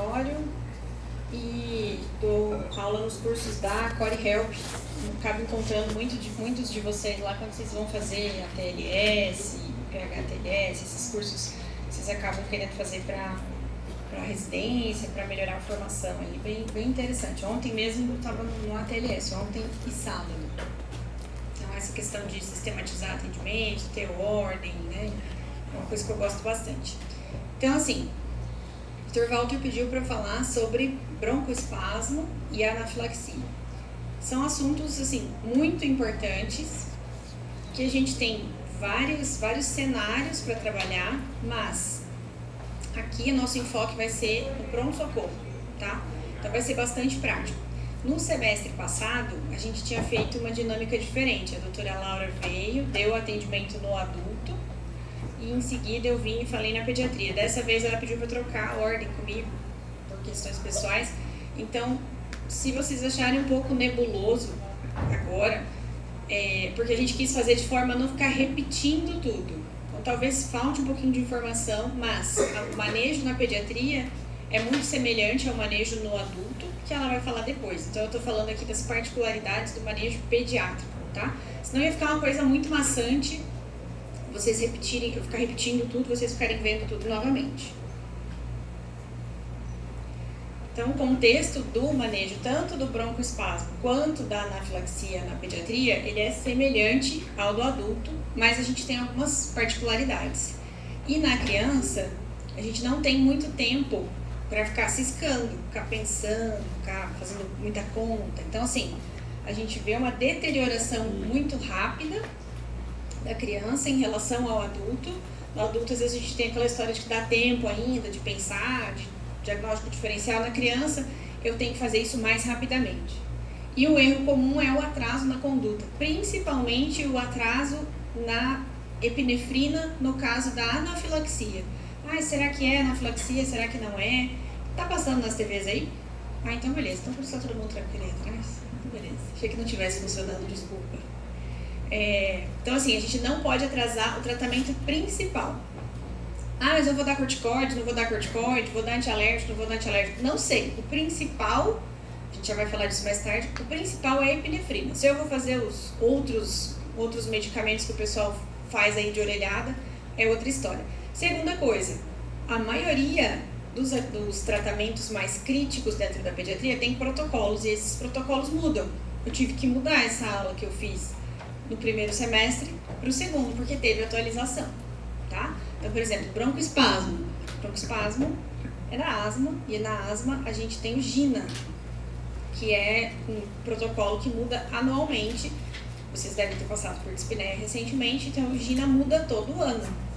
consultório e dou aula nos cursos da Core Help. Acabo encontrando muitos de vocês lá quando vocês vão fazer ATLS, PHTLS, esses cursos que vocês acabam querendo fazer para residência, para melhorar a formação. Aí, bem interessante. Ontem mesmo eu estava no ATLS, ontem e sábado. Então, essa questão de sistematizar atendimento, ter ordem, né? É uma coisa que eu gosto bastante. Então, assim, o Dr. Walter pediu para falar sobre broncoespasmo e anafilaxia. São assuntos, assim, muito importantes, que a gente tem vários cenários para trabalhar, mas aqui o nosso enfoque vai ser o pronto-socorro, tá? Então vai ser bastante prático. No semestre passado, a gente tinha feito uma dinâmica diferente. A doutora Laura veio, deu atendimento no adulto e em seguida eu vim e falei na pediatria. Dessa vez ela pediu para trocar a ordem comigo, por questões pessoais. Então, se vocês acharem um pouco nebuloso agora, porque a gente quis fazer de forma a não ficar repetindo tudo. Então, talvez falte um pouquinho de informação, mas o manejo na pediatria é muito semelhante ao manejo no adulto, que ela vai falar depois. Então, eu estou falando aqui das particularidades do manejo pediátrico, tá? Senão ia ficar uma coisa muito maçante, vocês repetirem, eu ficar repetindo tudo, vocês ficarem vendo tudo novamente. Então, o contexto do manejo, tanto do broncoespasmo quanto da anafilaxia na pediatria, ele é semelhante ao do adulto, mas a gente tem algumas particularidades. E na criança, a gente não tem muito tempo para ficar ciscando, ficar pensando, ficar fazendo muita conta. Então, assim, a gente vê uma deterioração muito rápida da criança em relação ao adulto. No adulto, às vezes, a gente tem aquela história de que dá tempo ainda de pensar, de diagnóstico diferencial. Na criança, eu tenho que fazer isso mais rapidamente. E o erro comum é o atraso na conduta, principalmente o atraso na epinefrina, no caso da anafilaxia. Será que é anafilaxia? Será que não é? Tá passando nas TVs aí? Então beleza. Então, por isso tá todo mundo tranquilo aí atrás? Então, beleza. Achei que não tivesse funcionando, desculpa. Então, assim, a gente não pode atrasar o tratamento principal. Mas eu vou dar corticoide, não vou dar corticoide, vou dar antialérgico, não vou dar antialérgico. Não sei. O principal, a gente já vai falar disso mais tarde, o principal é a epinefrina. Se eu vou fazer os outros medicamentos que o pessoal faz aí de orelhada, é outra história. Segunda coisa, a maioria dos tratamentos mais críticos dentro da pediatria tem protocolos, e esses protocolos mudam. Eu tive que mudar essa aula que eu fiz no primeiro semestre para o segundo, porque teve atualização, tá? Então, por exemplo, broncoespasmo. Broncoespasmo é na asma, e na asma a gente tem o GINA, que é um protocolo que muda anualmente. Vocês devem ter passado por dispneia recentemente, então o GINA muda todo ano.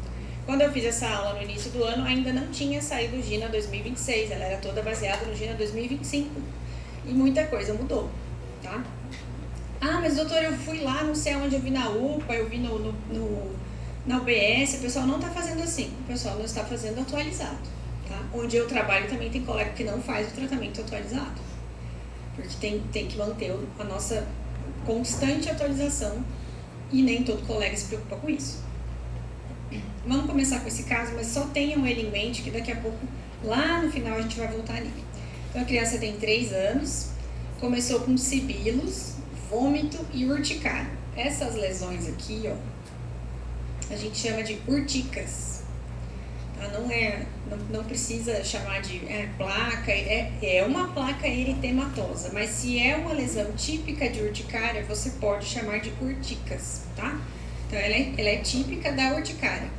Quando eu fiz essa aula no início do ano, ainda não tinha saído o GINA 2026, ela era toda baseada no GINA 2025. E muita coisa mudou, tá? Mas doutor, eu fui lá, não sei onde, eu vi na UPA, eu vi na UBS, o pessoal não está fazendo assim, o pessoal não está fazendo atualizado, tá? Onde eu trabalho também tem colega que não faz o tratamento atualizado, porque tem que manter a nossa constante atualização e nem todo colega se preocupa com isso. Vamos começar com esse caso, mas só tenham ele em mente que daqui a pouco, lá no final, a gente vai voltar nele. Então, a criança tem 3 anos, começou com sibilos, vômito e urticária. Essas lesões aqui, ó, a gente chama de urticas. Tá? Não precisa chamar de placa, é uma placa eritematosa, mas se é uma lesão típica de urticária, você pode chamar de urticas, tá? Então, ela é típica da urticária.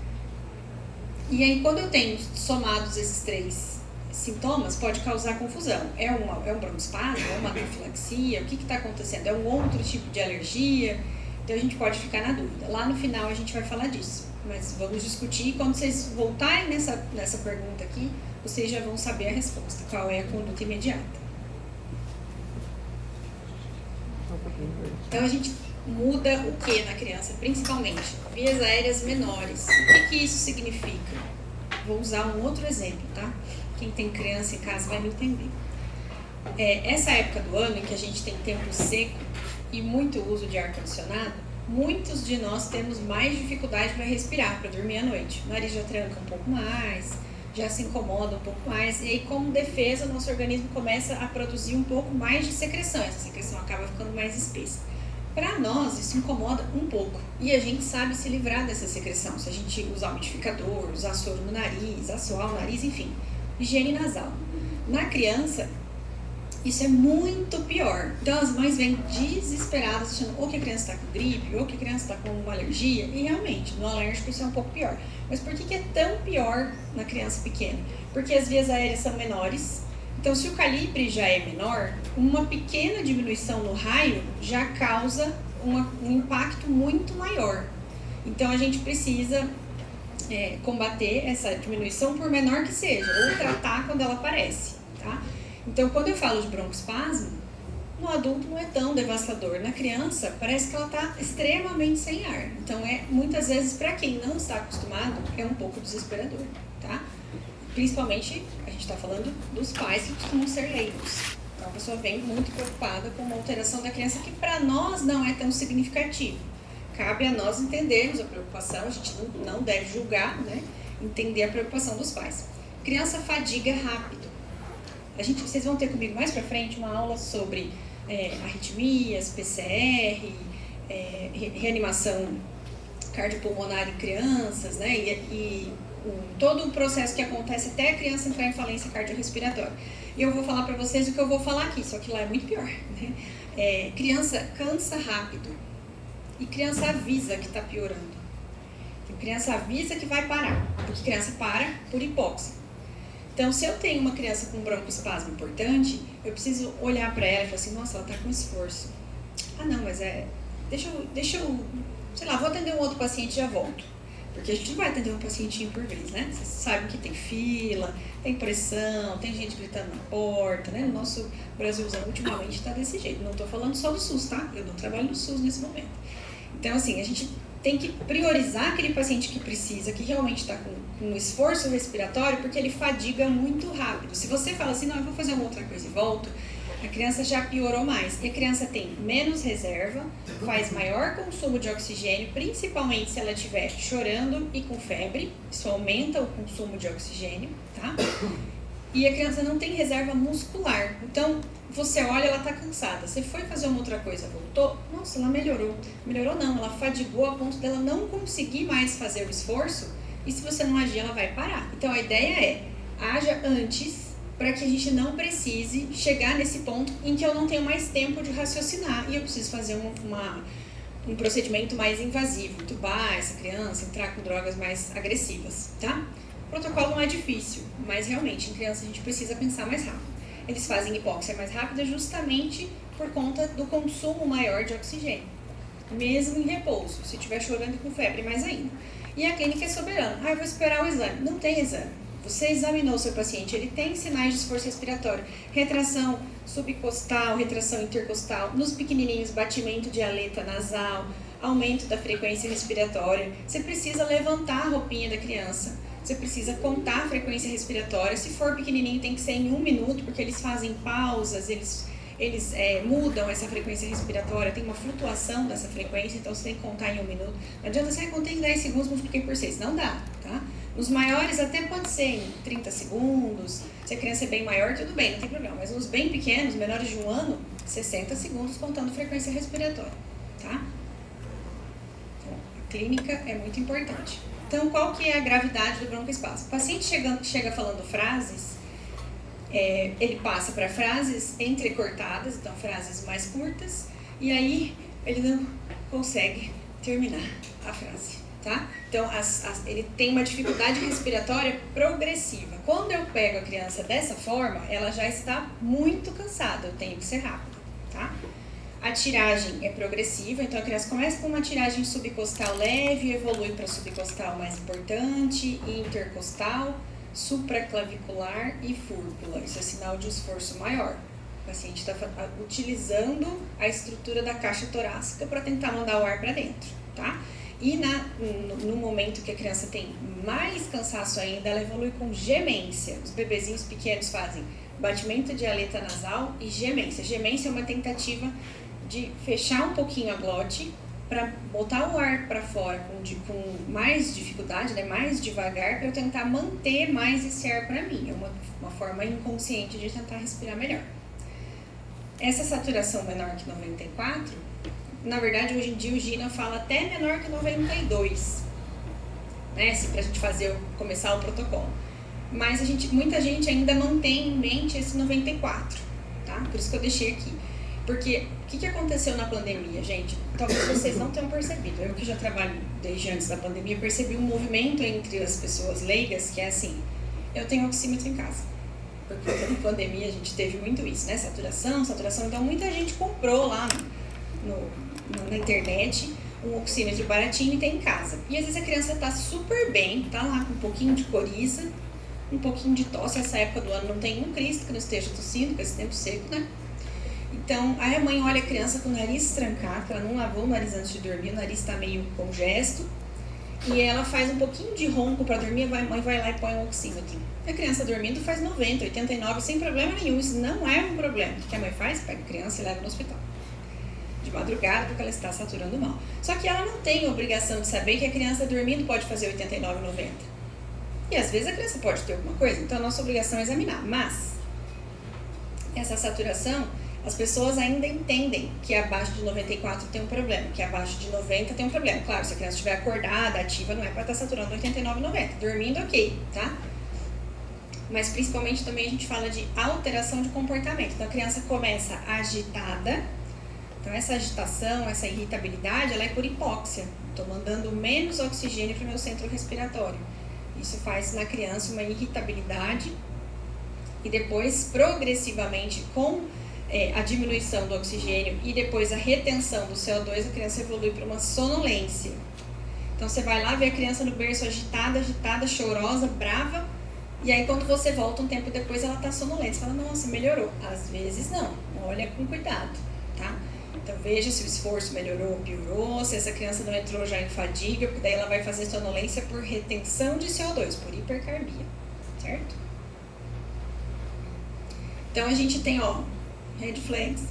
E aí, quando eu tenho somados esses 3 sintomas, pode causar confusão. É um broncoespasmo, é uma anafilaxia, o que está acontecendo? É um outro tipo de alergia? Então, a gente pode ficar na dúvida. Lá no final, a gente vai falar disso. Mas vamos discutir, e quando vocês voltarem nessa pergunta aqui, vocês já vão saber a resposta, qual é a conduta imediata. Então, a gente muda o que na criança? Principalmente, vias aéreas menores. O que isso significa? Vou usar um outro exemplo, tá? Quem tem criança em casa vai me entender. Essa época do ano em que a gente tem tempo seco e muito uso de ar-condicionado, muitos de nós temos mais dificuldade para respirar, para dormir à noite. O nariz já tranca um pouco mais, já se incomoda um pouco mais, e aí como defesa, nosso organismo começa a produzir um pouco mais de secreção, essa secreção acaba ficando mais espessa. Para nós, isso incomoda um pouco, e a gente sabe se livrar dessa secreção, se a gente usar umidificador, usar soro no nariz, assoar o nariz, enfim, higiene nasal. Na criança, isso é muito pior. Então as mães vêm desesperadas, achando ou que a criança está com gripe, ou que a criança está com uma alergia, e realmente, no alérgico isso é um pouco pior. Mas por que é tão pior na criança pequena? Porque as vias aéreas são menores, então se o calibre já é menor, uma pequena diminuição no raio já causa um impacto muito maior. Então a gente precisa combater essa diminuição por menor que seja, ou tratar quando ela aparece, tá? Então, quando eu falo de broncoespasmo, no adulto não é tão devastador. Na criança, parece que ela está extremamente sem ar. Então, muitas vezes, para quem não está acostumado, é um pouco desesperador, tá? Principalmente, a gente está falando dos pais que costumam ser leigos. Então, a pessoa vem muito preocupada com uma alteração da criança que, para nós, não é tão significativo. Cabe a nós entendermos a preocupação, a gente não deve julgar, né? Entender a preocupação dos pais. Criança fadiga rápido. Vocês vão ter comigo mais pra frente uma aula sobre arritmias, PCR, reanimação cardiopulmonar em crianças, né? E todo o processo que acontece até a criança entrar em falência cardiorrespiratória. E eu vou falar pra vocês o que eu vou falar aqui, só que lá é muito pior, né? Criança cansa rápido e criança avisa que tá piorando. Criança avisa que vai parar, porque criança para por hipóxia. Então, se eu tenho uma criança com broncoespasmo importante, eu preciso olhar para ela e falar assim, nossa, ela está com esforço. Ah, não, mas deixa eu, sei lá, vou atender um outro paciente e já volto. Porque a gente não vai atender um pacientinho por vez, né? Vocês sabem que tem fila, tem pressão, tem gente gritando na porta, né? No nosso Brasilzão, ultimamente, está desse jeito. Não estou falando só do SUS, tá? Eu não trabalho no SUS nesse momento. Então, assim, a gente tem que priorizar aquele paciente que precisa, que realmente está com esforço respiratório, porque ele fadiga muito rápido. Se você fala assim, não, eu vou fazer uma outra coisa e volto, a criança já piorou mais. E a criança tem menos reserva, faz maior consumo de oxigênio, principalmente se ela estiver chorando e com febre. Isso aumenta o consumo de oxigênio, tá? E a criança não tem reserva muscular. Então, você olha, ela está cansada. Você foi fazer uma outra coisa, voltou? Nossa, ela melhorou. Melhorou não, ela fadigou a ponto dela não conseguir mais fazer o esforço. E se você não agir, ela vai parar. Então, a ideia haja antes, para que a gente não precise chegar nesse ponto em que eu não tenho mais tempo de raciocinar e eu preciso fazer um procedimento mais invasivo, entubar essa criança, entrar com drogas mais agressivas, tá? O protocolo não é difícil, mas realmente em criança a gente precisa pensar mais rápido. Eles fazem hipóxia mais rápida justamente por conta do consumo maior de oxigênio, mesmo em repouso, se estiver chorando e com febre, mais ainda. E a clínica é soberana. Eu vou esperar o exame. Não tem exame. Você examinou o seu paciente, ele tem sinais de esforço respiratório, retração subcostal, retração intercostal, nos pequenininhos, batimento de aleta nasal, aumento da frequência respiratória. Você precisa levantar a roupinha da criança, você precisa contar a frequência respiratória. Se for pequenininho, tem que ser em 1 minuto, porque eles fazem pausas, eles mudam essa frequência respiratória, tem uma flutuação dessa frequência, então você tem que contar em 1 minuto. Não adianta você contei em 10 segundos, multipliquei por 6, não dá, tá? Nos maiores até pode ser em 30 segundos, se a criança é bem maior, tudo bem, não tem problema. Mas nos bem pequenos, menores de 1 ano, 60 segundos contando frequência respiratória, tá? Então, a clínica é muito importante. Então, qual que é a gravidade do broncoespasmo? O paciente chega falando frases, ele passa para frases entrecortadas, então frases mais curtas, e aí ele não consegue terminar a frase, tá? Então, ele tem uma dificuldade respiratória progressiva. Quando eu pego a criança dessa forma, ela já está muito cansada, eu tenho que ser rápida, tá? A tiragem é progressiva, então a criança começa com uma tiragem subcostal leve, evolui para subcostal mais importante, intercostal, supraclavicular e fúrcula. Isso é sinal de esforço maior. O paciente está utilizando a estrutura da caixa torácica para tentar mandar o ar para dentro, tá? E no momento que a criança tem mais cansaço ainda, ela evolui com gemência. Os bebezinhos pequenos fazem batimento de aleta nasal e gemência. Gemência é uma tentativa de fechar um pouquinho a glote para botar o ar para fora com mais dificuldade, né, mais devagar, para eu tentar manter mais esse ar para mim. É uma forma inconsciente de tentar respirar melhor. Essa saturação menor que 94, na verdade, hoje em dia o GINA fala até menor que 92, né, para a gente começar o protocolo. Mas muita gente ainda mantém em mente esse 94, tá? Por isso que eu deixei aqui. Porque o que aconteceu na pandemia, gente? Talvez vocês não tenham percebido. Eu que já trabalho desde antes da pandemia, percebi um movimento entre as pessoas leigas, que é assim, eu tenho oxímetro em casa. Porque na pandemia a gente teve muito isso, né? Saturação. Então muita gente comprou lá na internet um oxímetro baratinho e tem em casa. E às vezes a criança tá super bem, tá lá com um pouquinho de coriza, um pouquinho de tosse. Essa época do ano não tem um Cristo que não esteja tossindo, com esse tempo seco, né? Então, aí a mãe olha a criança com o nariz trancado, que ela não lavou o nariz antes de dormir, o nariz está meio congesto, e ela faz um pouquinho de ronco para dormir, a mãe vai lá e põe um oxímetro. A criança dormindo faz 90, 89, sem problema nenhum, isso não é um problema. O que a mãe faz? Pega a criança e leva no hospital. De madrugada, porque ela está saturando mal. Só que ela não tem obrigação de saber que a criança dormindo pode fazer 89, 90. E às vezes a criança pode ter alguma coisa, então a nossa obrigação é examinar. Mas, essa saturação, as pessoas ainda entendem que abaixo de 94 tem um problema, que abaixo de 90 tem um problema. Claro, se a criança estiver acordada, ativa, não é para estar saturando 89, 90. Dormindo, ok, tá? Mas principalmente também a gente fala de alteração de comportamento. Então a criança começa agitada, então essa agitação, essa irritabilidade, ela é por hipóxia. Estou mandando menos oxigênio para o meu centro respiratório. Isso faz na criança uma irritabilidade e depois, progressivamente, com a diminuição do oxigênio e depois a retenção do CO2, a criança evolui para uma sonolência. Então você vai lá ver a criança no berço agitada, chorosa, brava, e aí quando você volta um tempo depois ela está sonolenta. Você fala, nossa, melhorou. Às vezes não, olha com cuidado, tá? Então veja se o esforço melhorou ou piorou, se essa criança não entrou já em fadiga, porque daí ela vai fazer sonolência por retenção de CO2, por hipercarbia, certo? Então a gente tem, red flags.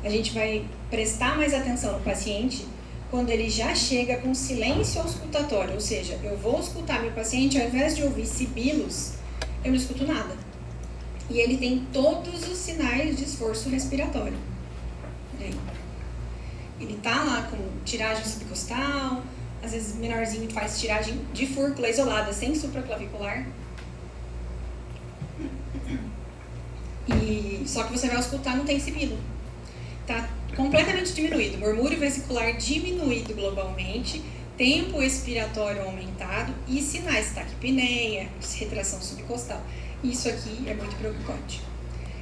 A gente vai prestar mais atenção no paciente quando ele já chega com silêncio auscultatório, ou seja, eu vou escutar meu paciente, ao invés de ouvir sibilos, eu não escuto nada. E ele tem todos os sinais de esforço respiratório. Ele tá lá com tiragem subcostal, às vezes menorzinho faz tiragem de fúrcula isolada, sem supraclavicular. Só que você vai auscultar, não tem sibilo. Tá completamente diminuído, murmúrio vesicular diminuído globalmente, tempo expiratório aumentado e sinais taquipneia, retração subcostal. Isso aqui é muito preocupante.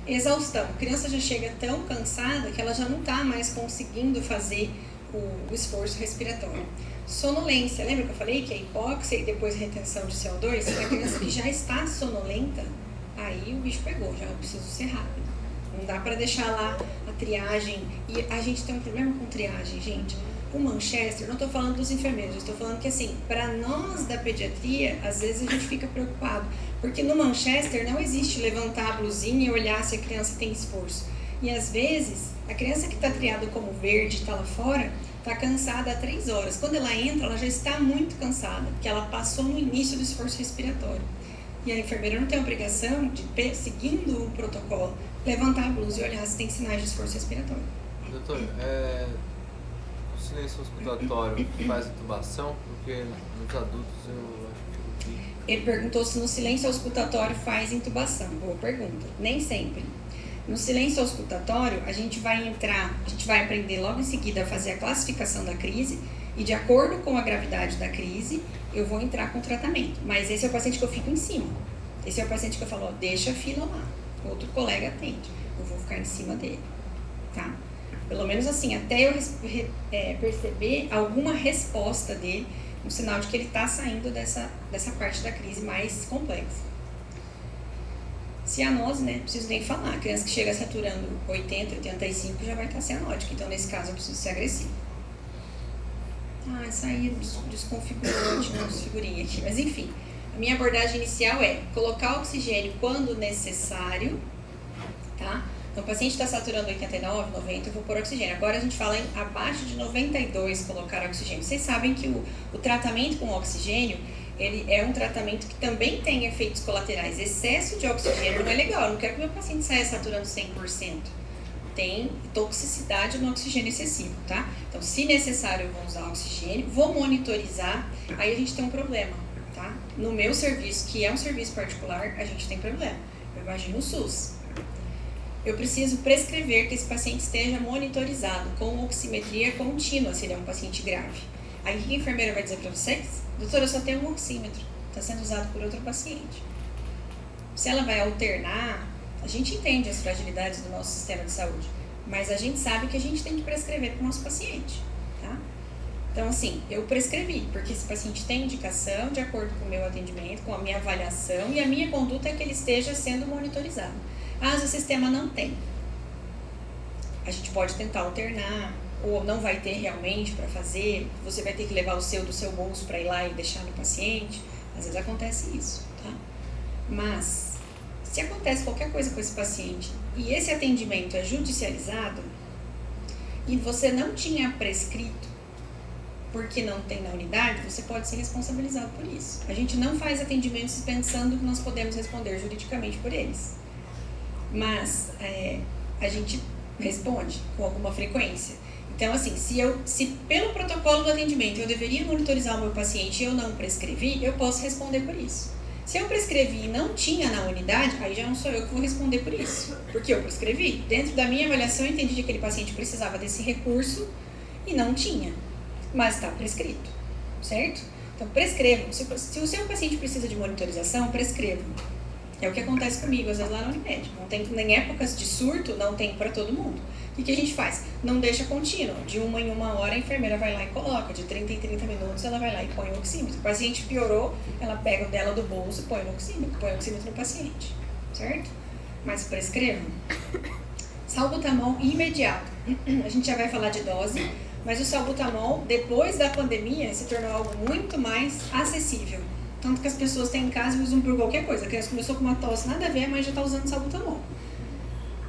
Exaustão. A criança já chega tão cansada que ela já não está mais conseguindo fazer o esforço respiratório. Sonolência. Lembra que eu falei que é hipóxia e depois retenção de CO2? A criança que já está sonolenta, aí o bicho pegou, já preciso ser rápido. Não dá para deixar lá a triagem. E a gente tem um problema com triagem, gente. O Manchester, não estou falando dos enfermeiros, estou falando que assim, para nós da pediatria, às vezes a gente fica preocupado, porque no Manchester não existe levantar a blusinha e olhar se a criança tem esforço. E às vezes, a criança que está triada como verde, está lá fora, está cansada há 3 horas. Quando ela entra, ela já está muito cansada, porque ela passou no início do esforço respiratório. E a enfermeira não tem a obrigação de, seguindo o protocolo, levantar a blusa e olhar se tem sinais de esforço respiratório. Doutor, o silêncio auscultatório faz intubação? Porque nos adultos eu acho que eu vi. Ele perguntou se no silêncio auscultatório faz intubação. Boa pergunta. Nem sempre. No silêncio auscultatório, a gente vai aprender logo em seguida a fazer a classificação da crise e de acordo com a gravidade da crise, eu vou entrar com tratamento. Mas esse é o paciente que eu fico em cima. Esse é o paciente que eu falo, deixa a fila lá. Outro colega atende. Eu vou ficar em cima dele, tá? Pelo menos assim, até eu perceber alguma resposta dele, um sinal de que ele está saindo dessa parte da crise mais complexa. Cianose, né? Não preciso nem falar. A criança que chega saturando 80, 85 já vai estar cianótica. Então, nesse caso, eu preciso ser agressivo. Isso aí desconfigurou, tinha umas figurinhas aqui. Mas, enfim, a minha abordagem inicial é colocar oxigênio quando necessário, tá? Então, o paciente está saturando 89, 90, eu vou pôr oxigênio. Agora a gente fala em abaixo de 92 colocar oxigênio. Vocês sabem que o tratamento com oxigênio, ele é um tratamento que também tem efeitos colaterais. Excesso de oxigênio não é legal, eu não quero que meu paciente saia saturando 100%. Tem toxicidade no oxigênio excessivo, tá? Então, se necessário, eu vou usar oxigênio, vou monitorizar, aí a gente tem um problema, tá? No meu serviço, que é um serviço particular, a gente tem problema. Eu imagino o SUS. Eu preciso prescrever que esse paciente esteja monitorizado com oximetria contínua, se ele é um paciente grave. Aí, o que a enfermeira vai dizer para vocês? Doutora, eu só tenho um oxímetro, está sendo usado por outro paciente. Se ela vai alternar, a gente entende as fragilidades do nosso sistema de saúde, mas a gente sabe que a gente tem que prescrever para o nosso paciente, tá? Então, assim, eu prescrevi, porque esse paciente tem indicação de acordo com o meu atendimento, com a minha avaliação, e a minha conduta é que ele esteja sendo monitorizado. Mas o sistema não tem. A gente pode tentar alternar, ou não vai ter realmente para fazer, você vai ter que levar o seu do seu bolso para ir lá e deixar no paciente. Às vezes acontece isso, tá? Mas, se acontece qualquer coisa com esse paciente e esse atendimento é judicializado e você não tinha prescrito porque não tem na unidade, você pode ser responsabilizado por isso. A gente não faz atendimentos pensando que nós podemos responder juridicamente por eles. Mas a gente responde com alguma frequência. Então, assim, se pelo protocolo do atendimento eu deveria monitorizar o meu paciente e eu não prescrevi, eu posso responder por isso. Se eu prescrevi e não tinha na unidade, aí já não sou eu que vou responder por isso. Porque eu prescrevi. Dentro da minha avaliação, eu entendi que aquele paciente precisava desse recurso e não tinha. Mas está prescrito, certo? Então, prescrevam. Se o seu paciente precisa de monitorização, prescrevam. É o que acontece comigo, às vezes lá na Unimed. Não tem, em épocas de surto, não tem para todo mundo. O que a gente faz? Não deixa contínuo. De uma em uma hora, a enfermeira vai lá e coloca. De 30 em 30 minutos, ela vai lá e põe o oxímetro. O paciente piorou, ela pega o dela do bolso e põe o oxímetro no paciente. Certo? Mas prescrevam. Salbutamol imediato. A gente já vai falar de dose, mas o salbutamol, depois da pandemia, se tornou algo muito mais acessível. Tanto que as pessoas têm em casa e usam por qualquer coisa. A criança começou com uma tosse, nada a ver, mas já está usando salbutamol.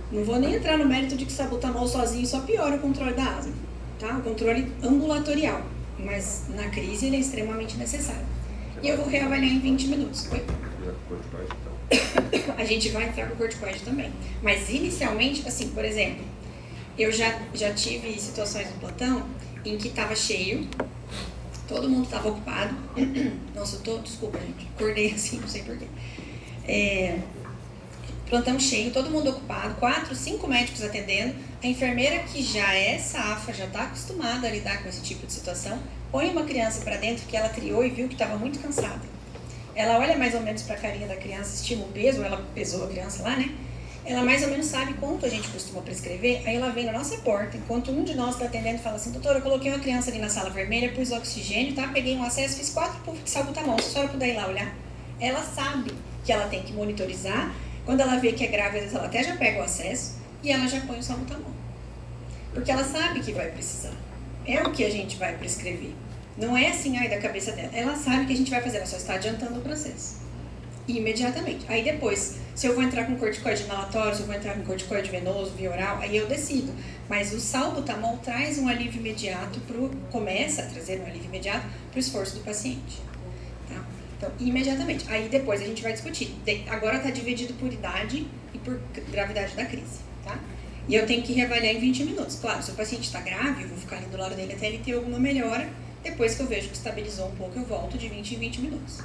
Não vou nem entrar no mérito de que salbutamol sozinho só piora o controle da asma, tá? O controle ambulatorial. Mas na crise ele é extremamente necessário. E eu vou reavaliar em 20 minutos. Oi? A gente vai entrar com o corticoide também. Mas inicialmente, assim, por exemplo, eu já tive situações no plantão em que estava cheio, todo mundo estava ocupado. Nossa, desculpa, gente, acordei assim, não sei porquê. Plantão cheio, todo mundo ocupado, 4, 5 médicos atendendo. A enfermeira, que já é safa, já está acostumada a lidar com esse tipo de situação, põe uma criança para dentro que ela criou e viu que estava muito cansada. Ela olha mais ou menos para a carinha da criança, estima o peso, ela pesou a criança lá, né? Ela mais ou menos sabe quanto a gente costuma prescrever, aí ela vem na nossa porta, enquanto um de nós está atendendo e fala assim: doutora, eu coloquei uma criança ali na sala vermelha, pus oxigênio, tá? Peguei um acesso, fiz 4 puffs de salbutamol, se a senhora puder ir lá olhar. Ela sabe que ela tem que monitorizar, quando ela vê que é grave, às vezes ela até já pega o acesso e ela já põe o salbutamol. Porque ela sabe que vai precisar. É o que a gente vai prescrever. Não é assim, da cabeça dela. Ela sabe que a gente vai fazer, ela só está adiantando o processo. Imediatamente. Aí depois, se eu vou entrar com corticoide inalatório, se eu vou entrar com corticoide venoso, via oral, aí eu decido. Mas o salbutamol traz um alívio imediato, começa a trazer um alívio imediato para o esforço do paciente. Tá? Então, imediatamente. Aí depois a gente vai discutir. Agora está dividido por idade e por gravidade da crise. Tá? E eu tenho que reavaliar em 20 minutos. Claro, se o paciente está grave, eu vou ficar ali do lado dele até ele ter alguma melhora. Depois que eu vejo que estabilizou um pouco, eu volto de 20 em 20 minutos.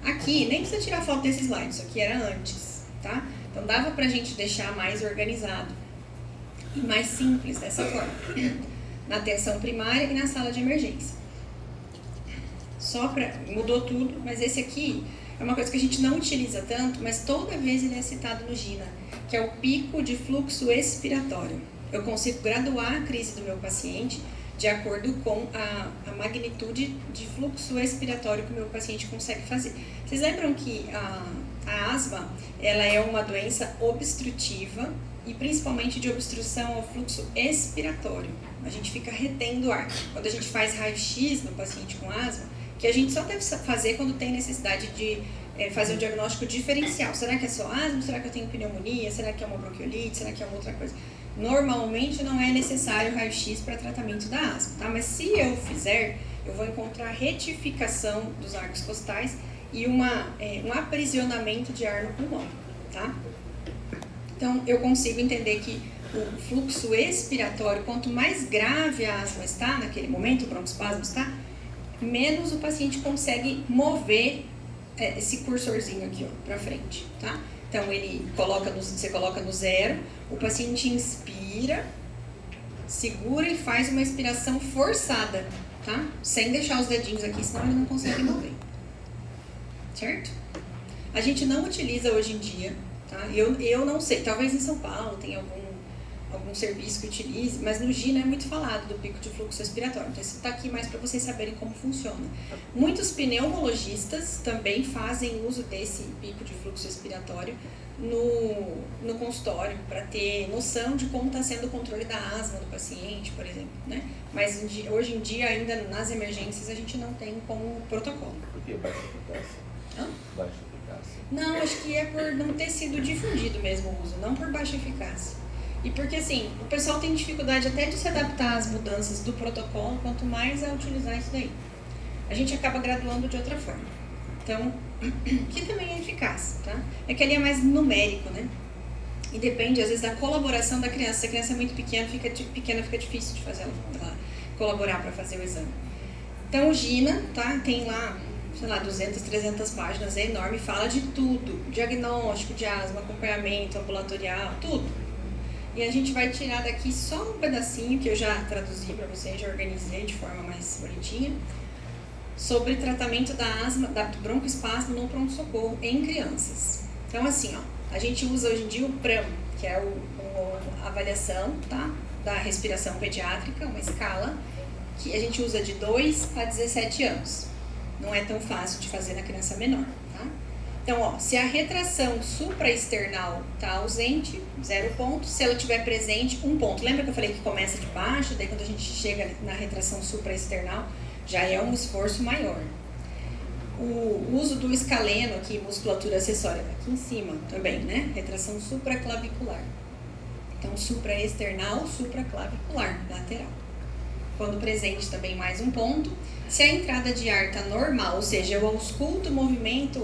Aqui, nem precisa tirar foto desse slide, isso aqui era antes, tá? Então dava pra gente deixar mais organizado e mais simples dessa forma. Na atenção primária e na sala de emergência. Mudou tudo, mas esse aqui é uma coisa que a gente não utiliza tanto, mas toda vez ele é citado no GINA, que é o pico de fluxo expiratório. Eu consigo graduar a crise do meu paciente de acordo com a magnitude de fluxo expiratório que o meu paciente consegue fazer. Vocês lembram que a asma, ela é uma doença obstrutiva e principalmente de obstrução ao fluxo expiratório. A gente fica retendo ar. Quando a gente faz raio-x no paciente com asma, que a gente só deve fazer quando tem necessidade de fazer um diagnóstico diferencial. Será que é só asma? Será que eu tenho pneumonia? Será que é uma bronquiolite? Será que é uma outra coisa? Normalmente não é necessário raio-x para tratamento da asma, tá? Mas se eu fizer, eu vou encontrar retificação dos arcos costais e um aprisionamento de ar no pulmão, tá? Então, eu consigo entender que o fluxo expiratório, quanto mais grave a asma está naquele momento, o broncoespasmo está, menos o paciente consegue mover esse cursorzinho aqui, ó, para frente, tá? Então, você coloca no 0, o paciente inspira, segura e faz uma expiração forçada, tá? Sem deixar os dedinhos aqui, senão ele não consegue mover. Certo? A gente não utiliza hoje em dia, tá? Eu não sei, talvez em São Paulo tenha algum serviço que utilize, mas no GINA é muito falado do pico de fluxo respiratório. Então, isso está aqui mais para vocês saberem como funciona. Muitos pneumologistas também fazem uso desse pico de fluxo respiratório no consultório, para ter noção de como está sendo o controle da asma do paciente, por exemplo, né? Mas hoje em dia, ainda nas emergências, a gente não tem como protocolo. Por que baixa eficácia? Baixa eficácia? Não, acho que é por não ter sido difundido mesmo o uso, não por baixa eficácia. E porque, assim, o pessoal tem dificuldade até de se adaptar às mudanças do protocolo, quanto mais a utilizar isso daí. A gente acaba graduando de outra forma. Então, que também é eficaz, tá? É que ali é mais numérico, né? E depende, às vezes, da colaboração da criança. Se a criança é muito pequena, fica difícil de fazer ela colaborar para fazer o exame. Então, o GINA, tá? Tem lá, sei lá, 200, 300 páginas, é enorme, fala de tudo. Diagnóstico de asma, acompanhamento ambulatorial, tudo. E a gente vai tirar daqui só um pedacinho que eu já traduzi para vocês, já organizei de forma mais bonitinha, sobre tratamento da asma, do broncoespasmo no pronto-socorro em crianças. Então, assim, ó, a gente usa hoje em dia o PRAM, que é a avaliação, tá, da respiração pediátrica, uma escala que a gente usa de 2 a 17 anos. Não é tão fácil de fazer na criança menor, tá? Então, ó, se a retração supraesternal está ausente, 0 ponto. Se ela estiver presente, 1 ponto. Lembra que eu falei que começa de baixo, daí quando a gente chega na retração supraesternal, já é um esforço maior. O uso do escaleno aqui, musculatura acessória, aqui em cima também, né? Retração supraclavicular. Então, supraesternal, supraclavicular, lateral. Quando presente também mais 1 ponto. Se a entrada de ar está normal, ou seja, eu ausculto o movimento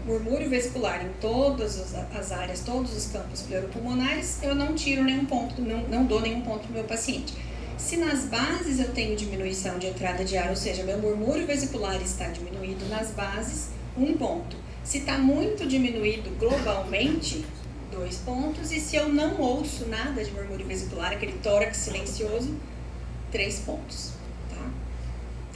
murmúrio vesicular em todas as áreas, todos os campos pleuropulmonares, eu não tiro nenhum ponto, não dou nenhum ponto para o meu paciente. Se nas bases eu tenho diminuição de entrada de ar, ou seja, meu murmúrio vesicular está diminuído nas bases, 1 ponto. Se está muito diminuído globalmente, 2 pontos. E se eu não ouço nada de murmúrio vesicular, aquele tórax silencioso, 3 pontos.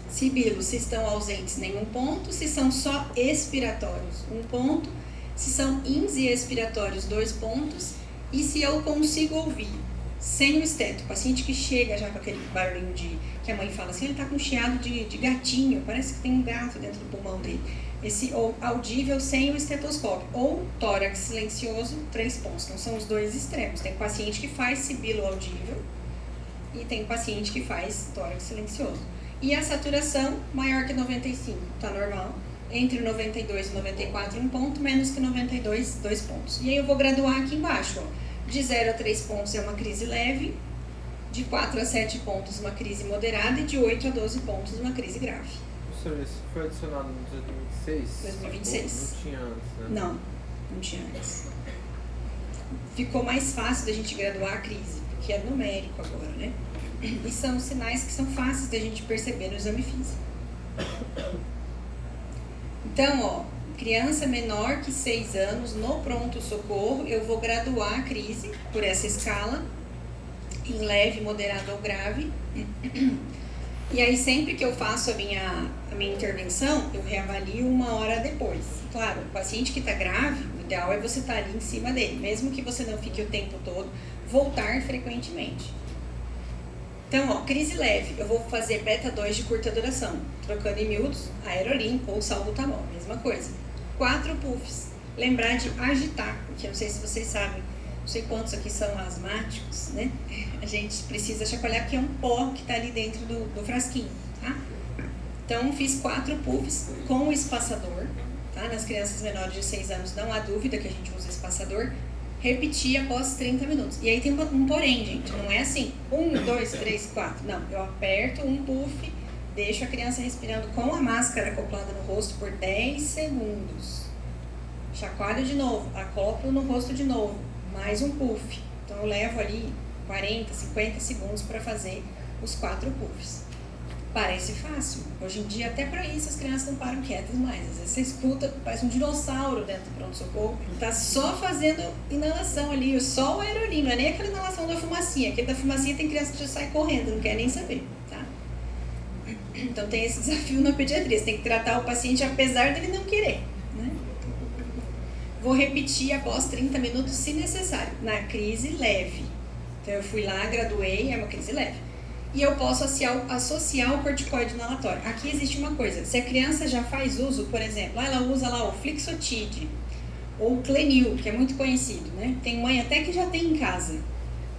Sibilos, se estão ausentes, nenhum ponto. Se são só expiratórios, 1 ponto. Se são insi-expiratórios, 2 pontos. E se eu consigo ouvir, sem o esteto, paciente que chega já com aquele barulhinho que a mãe fala assim, ele está com chiado de gatinho, parece que tem um gato dentro do pulmão dele. Esse audível sem o estetoscópio. Ou tórax silencioso, 3 pontos. Então são os dois extremos. Tem paciente que faz sibilo audível e tem paciente que faz tórax silencioso. E a saturação maior que 95, tá normal. Entre 92 e 94, 1 ponto, menos que 92, 2 pontos. E aí eu vou graduar aqui embaixo, ó. De 0 a 3 pontos é uma crise leve, de 4 a 7 pontos uma crise moderada e de 8 a 12 pontos uma crise grave. Professor, isso foi adicionado em 2026? 2026. Não tinha antes, né? Não tinha antes. Ficou mais fácil da gente graduar a crise, porque é numérico agora, né? E são sinais que são fáceis da gente perceber no exame físico. Então, ó, criança menor que 6 anos, no pronto-socorro, eu vou graduar a crise por essa escala, em leve, moderado ou grave. E aí, sempre que eu faço a minha intervenção, eu reavalio 1 hora depois. Claro, o paciente que está grave, o ideal é você estar ali em cima dele, mesmo que você não fique o tempo todo, voltar frequentemente. Então, ó, crise leve, eu vou fazer beta-2 de curta duração, trocando em miúdos, aerolim ou salbutamol, mesma coisa. 4 puffs. Lembrar de agitar, porque eu não sei se vocês sabem, não sei quantos aqui são asmáticos, né? A gente precisa chacoalhar, que é um pó que está ali dentro do frasquinho, tá? Então, fiz 4 puffs com o espaçador, tá? tá? Nas crianças menores de 6 anos não há dúvida que a gente usa espaçador. Repetir após 30 minutos. E aí tem um porém, gente, não é assim, 1, 2, 3, 4. Não, eu aperto um puff, deixo a criança respirando com a máscara acoplada no rosto por 10 segundos. Chacoalho de novo, acoplo no rosto de novo, mais um puff. Então eu levo ali 40, 50 segundos para fazer os 4 puffs. Parece fácil. Hoje em dia, até para isso, as crianças não param quietas mais. Às vezes você escuta, parece um dinossauro dentro do pronto-socorro. Tá só fazendo inalação ali, só o Aerolim, não é nem aquela inalação da fumacinha. Aquele da fumacinha tem criança que já sai correndo, não quer nem saber, tá? Então tem esse desafio na pediatria. Você tem que tratar o paciente apesar dele não querer, né? Vou repetir após 30 minutos se necessário, na crise leve. Então eu fui lá, graduei, é uma crise leve. E eu posso associar o corticoide inalatório. Aqui existe uma coisa, se a criança já faz uso, por exemplo, ela usa lá o Flixotide, ou o Clenil, que é muito conhecido, né? Tem mãe até que já tem em casa,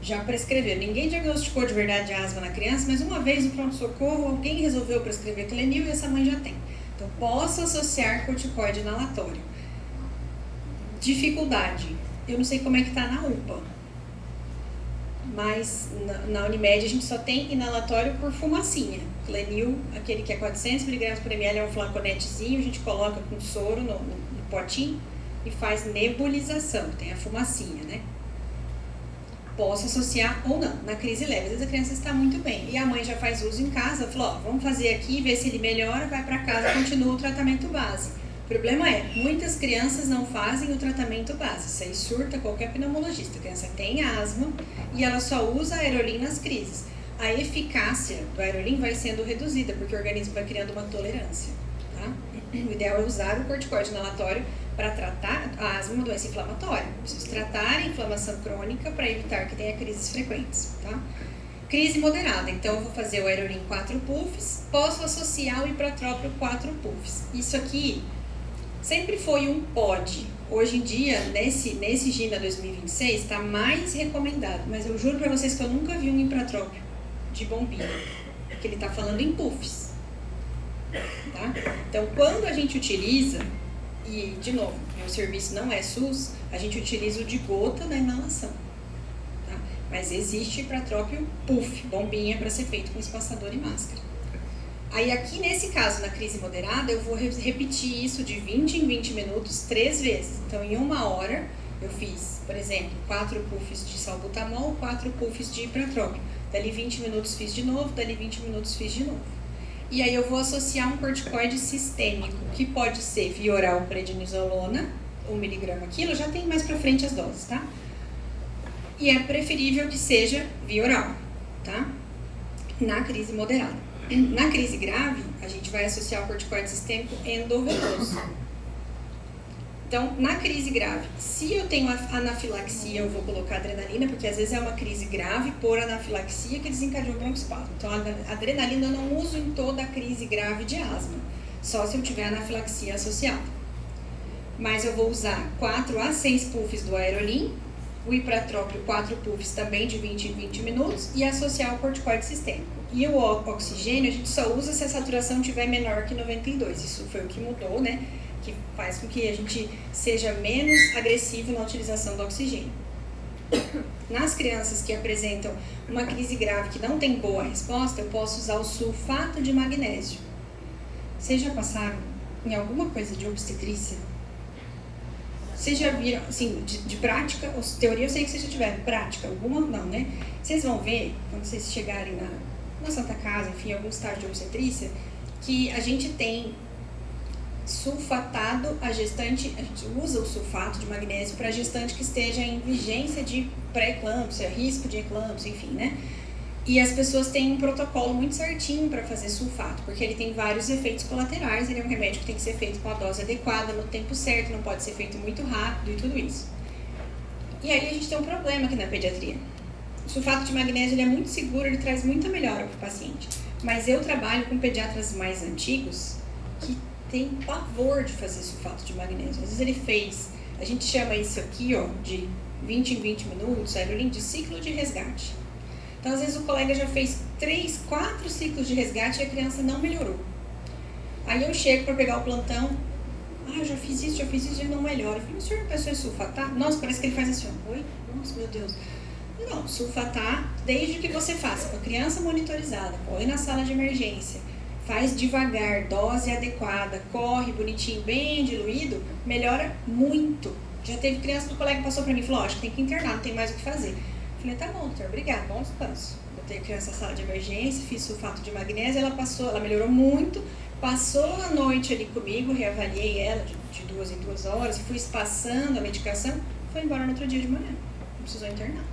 já prescreveu. Ninguém diagnosticou de verdade asma na criança, mas uma vez no pronto-socorro, alguém resolveu prescrever Clenil e essa mãe já tem. Então, posso associar corticoide inalatório. Dificuldade, eu não sei como é que está na UPA. Mas na Unimed a gente só tem inalatório por fumacinha. Clenil, aquele que é 400 mg por ml, é um flaconetezinho, a gente coloca com soro no potinho e faz nebulização, tem a fumacinha, né? Posso associar ou não, na crise leve. Às vezes a criança está muito bem e a mãe já faz uso em casa, falou, ó, vamos fazer aqui, ver se ele melhora, vai para casa, continua o tratamento base. O problema é, muitas crianças não fazem o tratamento base. Isso aí surta qualquer pneumologista. A criança tem asma e ela só usa Aerolim nas crises. A eficácia do Aerolim vai sendo reduzida, porque o organismo vai criando uma tolerância. Tá? O ideal é usar o corticoide inalatório para tratar a asma, uma doença inflamatória. Preciso tratar a inflamação crônica para evitar que tenha crises frequentes. Tá? Crise moderada, então eu vou fazer o Aerolim 4 puffs, posso associar o Ipratrópio 4 puffs. Isso aqui sempre foi um POD. Hoje em dia, nesse GINA 2026, está mais recomendado. Mas eu juro para vocês que eu nunca vi um Ipratrópio de bombinha. Porque ele está falando em puffs. Tá? Então, quando a gente utiliza, e de novo, meu serviço não é SUS, a gente utiliza o de gota na inalação. Tá? Mas existe Ipratrópio puff, bombinha, para ser feito com espaçador e máscara. Aí aqui nesse caso, na crise moderada, eu vou repetir isso de 20 em 20 minutos 3 vezes. Então em 1 hora eu fiz, por exemplo, 4 puffs de salbutamol, 4 puffs de ipratrópio. Dali 20 minutos fiz de novo, dali 20 minutos fiz de novo. E aí eu vou associar um corticoide sistêmico, que pode ser via oral prednisolona, 1 mg quilo, já tem mais pra frente as doses, tá? E é preferível que seja via oral, tá? Na crise moderada. Na crise grave, a gente vai associar o corticoide sistêmico endovenoso. Então, na crise grave, se eu tenho anafilaxia, eu vou colocar adrenalina, porque às vezes é uma crise grave por anafilaxia que desencadeou o broncoespasmo. Então, a adrenalina eu não uso em toda a crise grave de asma, só se eu tiver anafilaxia associada. Mas eu vou usar 4 a 6 puffs do Aerolim, o Ipratrópio 4 puffs também de 20 em 20 minutos e associar o corticoide sistêmico. E o oxigênio a gente só usa se a saturação estiver menor que 92. Isso foi o que mudou, né? Que faz com que a gente seja menos agressivo na utilização do oxigênio. Nas crianças que apresentam uma crise grave que não tem boa resposta, eu posso usar o sulfato de magnésio. Vocês já passaram em alguma coisa de obstetrícia? Vocês já viram, assim, de prática, teoria eu sei que vocês já tiveram, prática, alguma não, né? Vocês vão ver, quando vocês chegarem na Santa Casa, enfim, algum estágio de obstetrícia, que a gente tem sulfatado a gestante, a gente usa o sulfato de magnésio para gestante que esteja em vigência de pré-eclâmpsia, risco de eclâmpsia, enfim, né? E as pessoas têm um protocolo muito certinho para fazer sulfato, porque ele tem vários efeitos colaterais, ele é um remédio que tem que ser feito com a dose adequada, no tempo certo, não pode ser feito muito rápido e tudo isso. E aí a gente tem um problema aqui na pediatria. O sulfato de magnésio ele é muito seguro, ele traz muita melhora para o paciente. Mas eu trabalho com pediatras mais antigos que têm pavor de fazer sulfato de magnésio. Às vezes ele fez, a gente chama isso aqui, ó, de 20 em 20 minutos, Aerolim de ciclo de resgate. Então, às vezes o colega já fez 3, 4 ciclos de resgate e a criança não melhorou. Aí eu chego para pegar o plantão, eu já fiz isso e não melhora. Eu falei, o senhor pensou em sulfatar? Nossa, parece que ele faz assim, ó. Oi? Nossa, meu Deus. Não, sulfatar, desde que você faça com a criança monitorizada, põe na sala de emergência, faz devagar, dose adequada, corre bonitinho, bem diluído, melhora muito. Já teve criança do colega que passou pra mim e falou, acho que tem que internar, não tem mais o que fazer. Eu falei, tá bom, doutor, obrigado, bom descanso. Botei a criança na sala de emergência, fiz sulfato de magnésio, ela melhorou muito, passou a noite ali comigo, reavaliei ela de 2 em 2 horas, fui espaçando a medicação, foi embora no outro dia de manhã, não precisou internar.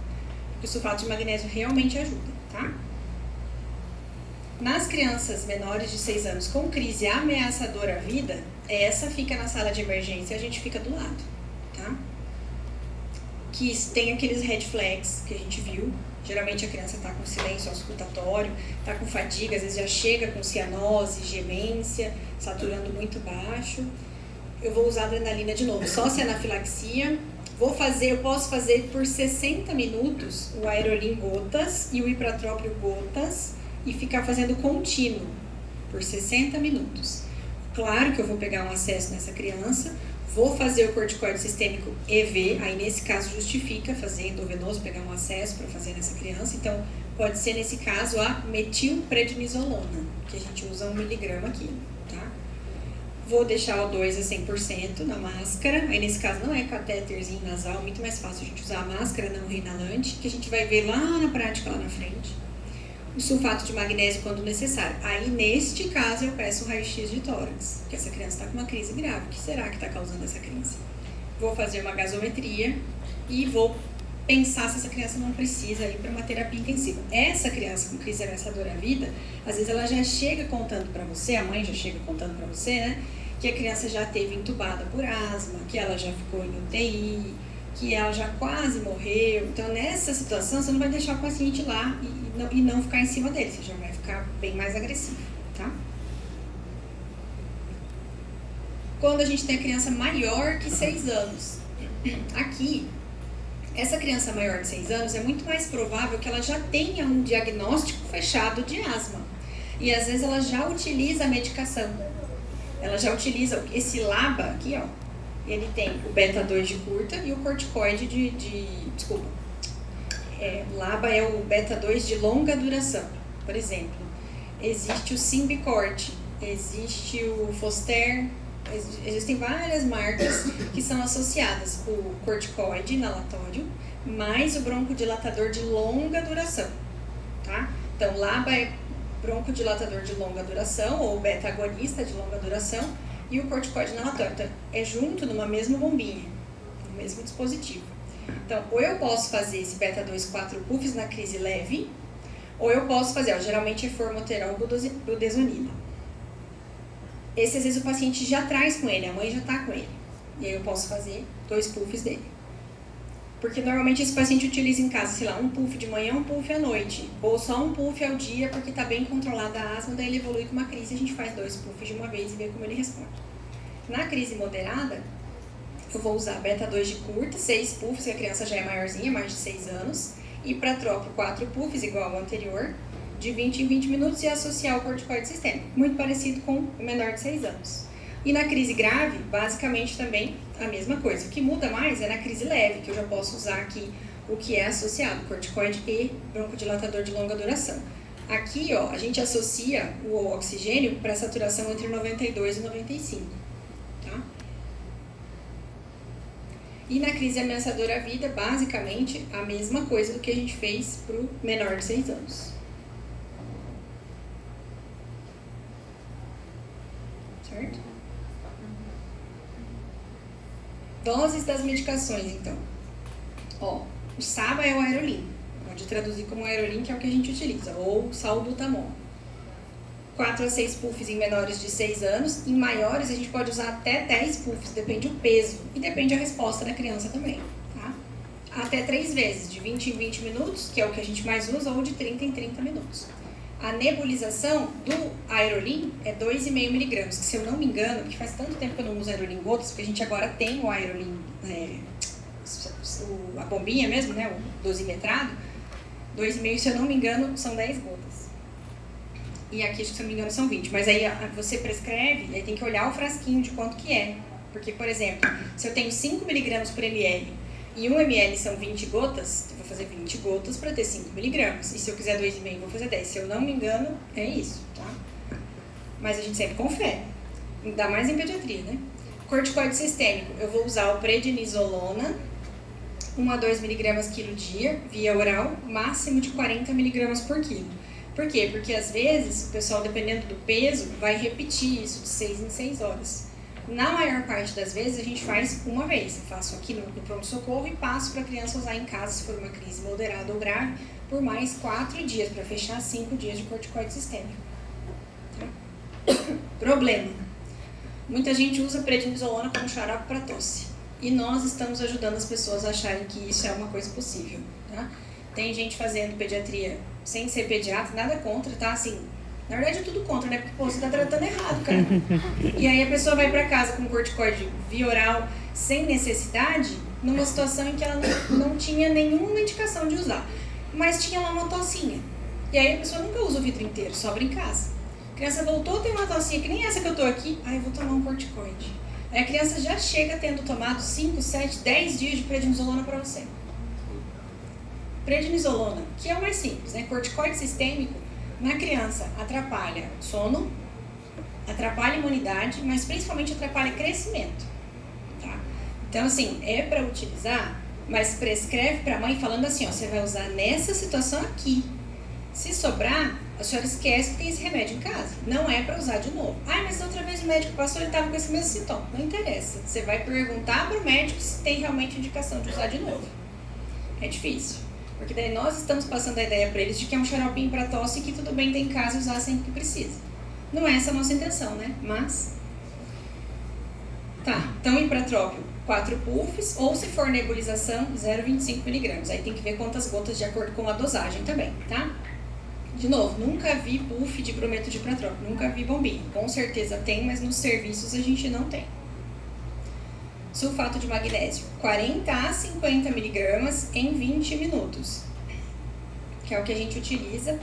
Porque o sulfato de magnésio realmente ajuda, tá? Nas crianças menores de 6 anos com crise ameaçadora à vida, essa fica na sala de emergência e a gente fica do lado, tá? Que tem aqueles red flags que a gente viu. Geralmente a criança está com silêncio auscultatório, está com fadiga, às vezes já chega com cianose, gemência, saturando muito baixo. Eu vou usar adrenalina de novo, só se anafilaxia. Eu posso fazer por 60 minutos o Aerolim gotas e o Ipratrópio gotas e ficar fazendo contínuo por 60 minutos. Claro que eu vou pegar um acesso nessa criança, vou fazer o corticoide sistêmico EV, aí nesse caso justifica fazer endovenoso, pegar um acesso para fazer nessa criança, então pode ser nesse caso a metilprednisolona, que a gente usa 1 miligrama aqui, tá? Vou deixar o 2 a 100% na máscara, aí nesse caso não é catéterzinho nasal, muito mais fácil a gente usar a máscara não reinalante, que a gente vai ver lá na prática, lá na frente. O sulfato de magnésio quando necessário. Aí, neste caso, eu peço um raio-x de tórax, porque essa criança está com uma crise grave. O que será que está causando essa crise? Vou fazer uma gasometria e vou pensar se essa criança não precisa ir para uma terapia intensiva. Essa criança com crise ameaçadora à vida, às vezes ela já chega contando para você, a mãe já chega contando para você, né? Que a criança já teve entubada por asma, que ela já ficou em UTI, que ela já quase morreu. Então, nessa situação, você não vai deixar o paciente lá e não ficar em cima dele, você já vai ficar bem mais agressivo, tá? Quando a gente tem a criança maior que 6 anos, aqui, essa criança maior de 6 anos, é muito mais provável que ela já tenha um diagnóstico fechado de asma. E às vezes ela já utiliza a medicação. Ela já utiliza esse LABA aqui, ó. Ele tem o beta-2 de curta e o corticoide desculpa. LABA é o beta-2 de longa duração. Por exemplo, existe o Symbicort, existe o Foster, existem várias marcas que são associadas o corticoide inalatório mais o broncodilatador de longa duração, tá? Então, LABA é broncodilatador de longa duração ou beta-agonista de longa duração e o corticoide inalatório. Então, é junto numa mesma bombinha, no mesmo dispositivo. Então, ou eu posso fazer esse beta-2 4 puffs na crise leve, ou eu posso fazer, geralmente é formoterol budesonida. Esse, às vezes, o paciente já traz com ele, a mãe já está com ele. E aí eu posso fazer 2 puffs dele. Porque normalmente esse paciente utiliza em casa, sei lá, um puff de manhã, um puff à noite. Ou só um puff ao dia, porque está bem controlada a asma, daí ele evolui com uma crise e a gente faz 2 puffs de uma vez e vê como ele responde. Na crise moderada, eu vou usar beta-2 de curta, 6 puffs, que a criança já é maiorzinha, mais de 6 anos. E Ipratrópio 4 puffs, igual ao anterior, de 20 em 20 minutos e associar o corticoide sistêmico. Muito parecido com o menor de 6 anos. E na crise grave, basicamente também a mesma coisa. O que muda mais é na crise leve, que eu já posso usar aqui o que é associado, corticoide e broncodilatador de longa duração. Aqui, ó, a gente associa o oxigênio para saturação entre 92 e 95, tá? E na crise ameaçadora à vida, basicamente, a mesma coisa do que a gente fez para o menor de 6 anos. Certo? Doses das medicações, então. Ó, o SABA é o Aerolim. Pode traduzir como Aerolim, que é o que a gente utiliza. Ou salbutamol. 4 a 6 puffs em menores de 6 anos. Em maiores, a gente pode usar até 10 puffs. Depende do peso. E depende da resposta da criança também. Tá? Até 3 vezes. De 20 em 20 minutos, que é o que a gente mais usa. Ou de 30 em 30 minutos. A nebulização do Aerolim é 2,5 miligramas, que se eu não me engano, porque faz tanto tempo que eu não uso Aerolim gotas, porque a gente agora tem o Aerolim, a bombinha mesmo, né, o dosimetrado, 2,5, se eu não me engano, são 10 gotas. E aqui, se eu não me engano, são 20. Mas aí você prescreve, aí tem que olhar o frasquinho de quanto que é. Porque, por exemplo, se eu tenho 5 mg por ml e 1 ml são 20 gotas, eu vou fazer 20 gotas para ter 5 mg. E se eu quiser 2,5, vou fazer 10. Se eu não me engano, é isso, tá? Mas a gente sempre confere. Ainda mais em pediatria, né? Corticoide sistêmico, eu vou usar o prednisolona, 1 a 2 mg quilo dia, via oral, máximo de 40 mg por quilo. Por quê? Porque às vezes o pessoal, dependendo do peso, vai repetir isso de 6 em 6 horas. Na maior parte das vezes a gente faz uma vez. Eu faço aqui no pronto-socorro e passo para a criança usar em casa, se for uma crise moderada ou grave, por mais 4 dias, para fechar 5 dias de corticoide sistêmico. Tá? Problema. Muita gente usa prednisolona como xarope para tosse. E nós estamos ajudando as pessoas a acharem que isso é uma coisa possível. Tá? Tem gente fazendo pediatria sem ser pediatra, nada contra, tá? Assim, na verdade é tudo contra, né? Porque, pô, você tá tratando errado, cara. E aí a pessoa vai pra casa com corticoide via oral sem necessidade, numa situação em que ela não tinha nenhuma indicação de usar. Mas tinha lá uma tossinha. E aí a pessoa nunca usa o vidro inteiro, sobra em casa. A criança voltou a ter uma tossinha, que nem essa que eu tô aqui, aí eu vou tomar um corticoide. Aí a criança já chega tendo tomado 5, 7, 10 dias de prednisolona pra você. Prednisolona, que é o mais simples, né? Corticoide sistêmico, na criança, atrapalha sono, atrapalha imunidade, mas principalmente atrapalha crescimento, tá? Então, assim, é para utilizar, mas prescreve para a mãe falando assim, ó, você vai usar nessa situação aqui. Se sobrar, a senhora esquece que tem esse remédio em casa. Não é para usar de novo. Ah, mas outra vez o médico passou, ele estava com esse mesmo sintoma. Não interessa. Você vai perguntar para o médico se tem realmente indicação de usar de novo. É difícil. Porque daí nós estamos passando a ideia para eles de que é um xaropinho para tosse e que tudo bem ter em casa e usar sempre que precisa. Não é essa a nossa intenção, né? Mas... Tá, então ipratrópio, 4 puffs, ou se for nebulização, 0,25 mg. Aí tem que ver quantas gotas de acordo com a dosagem também, tá? De novo, nunca vi puff de brometo de ipratrópio, nunca vi bombinha. Com certeza tem, mas nos serviços a gente não tem. Sulfato de magnésio, 40 a 50 mg em 20 minutos, que é o que a gente utiliza.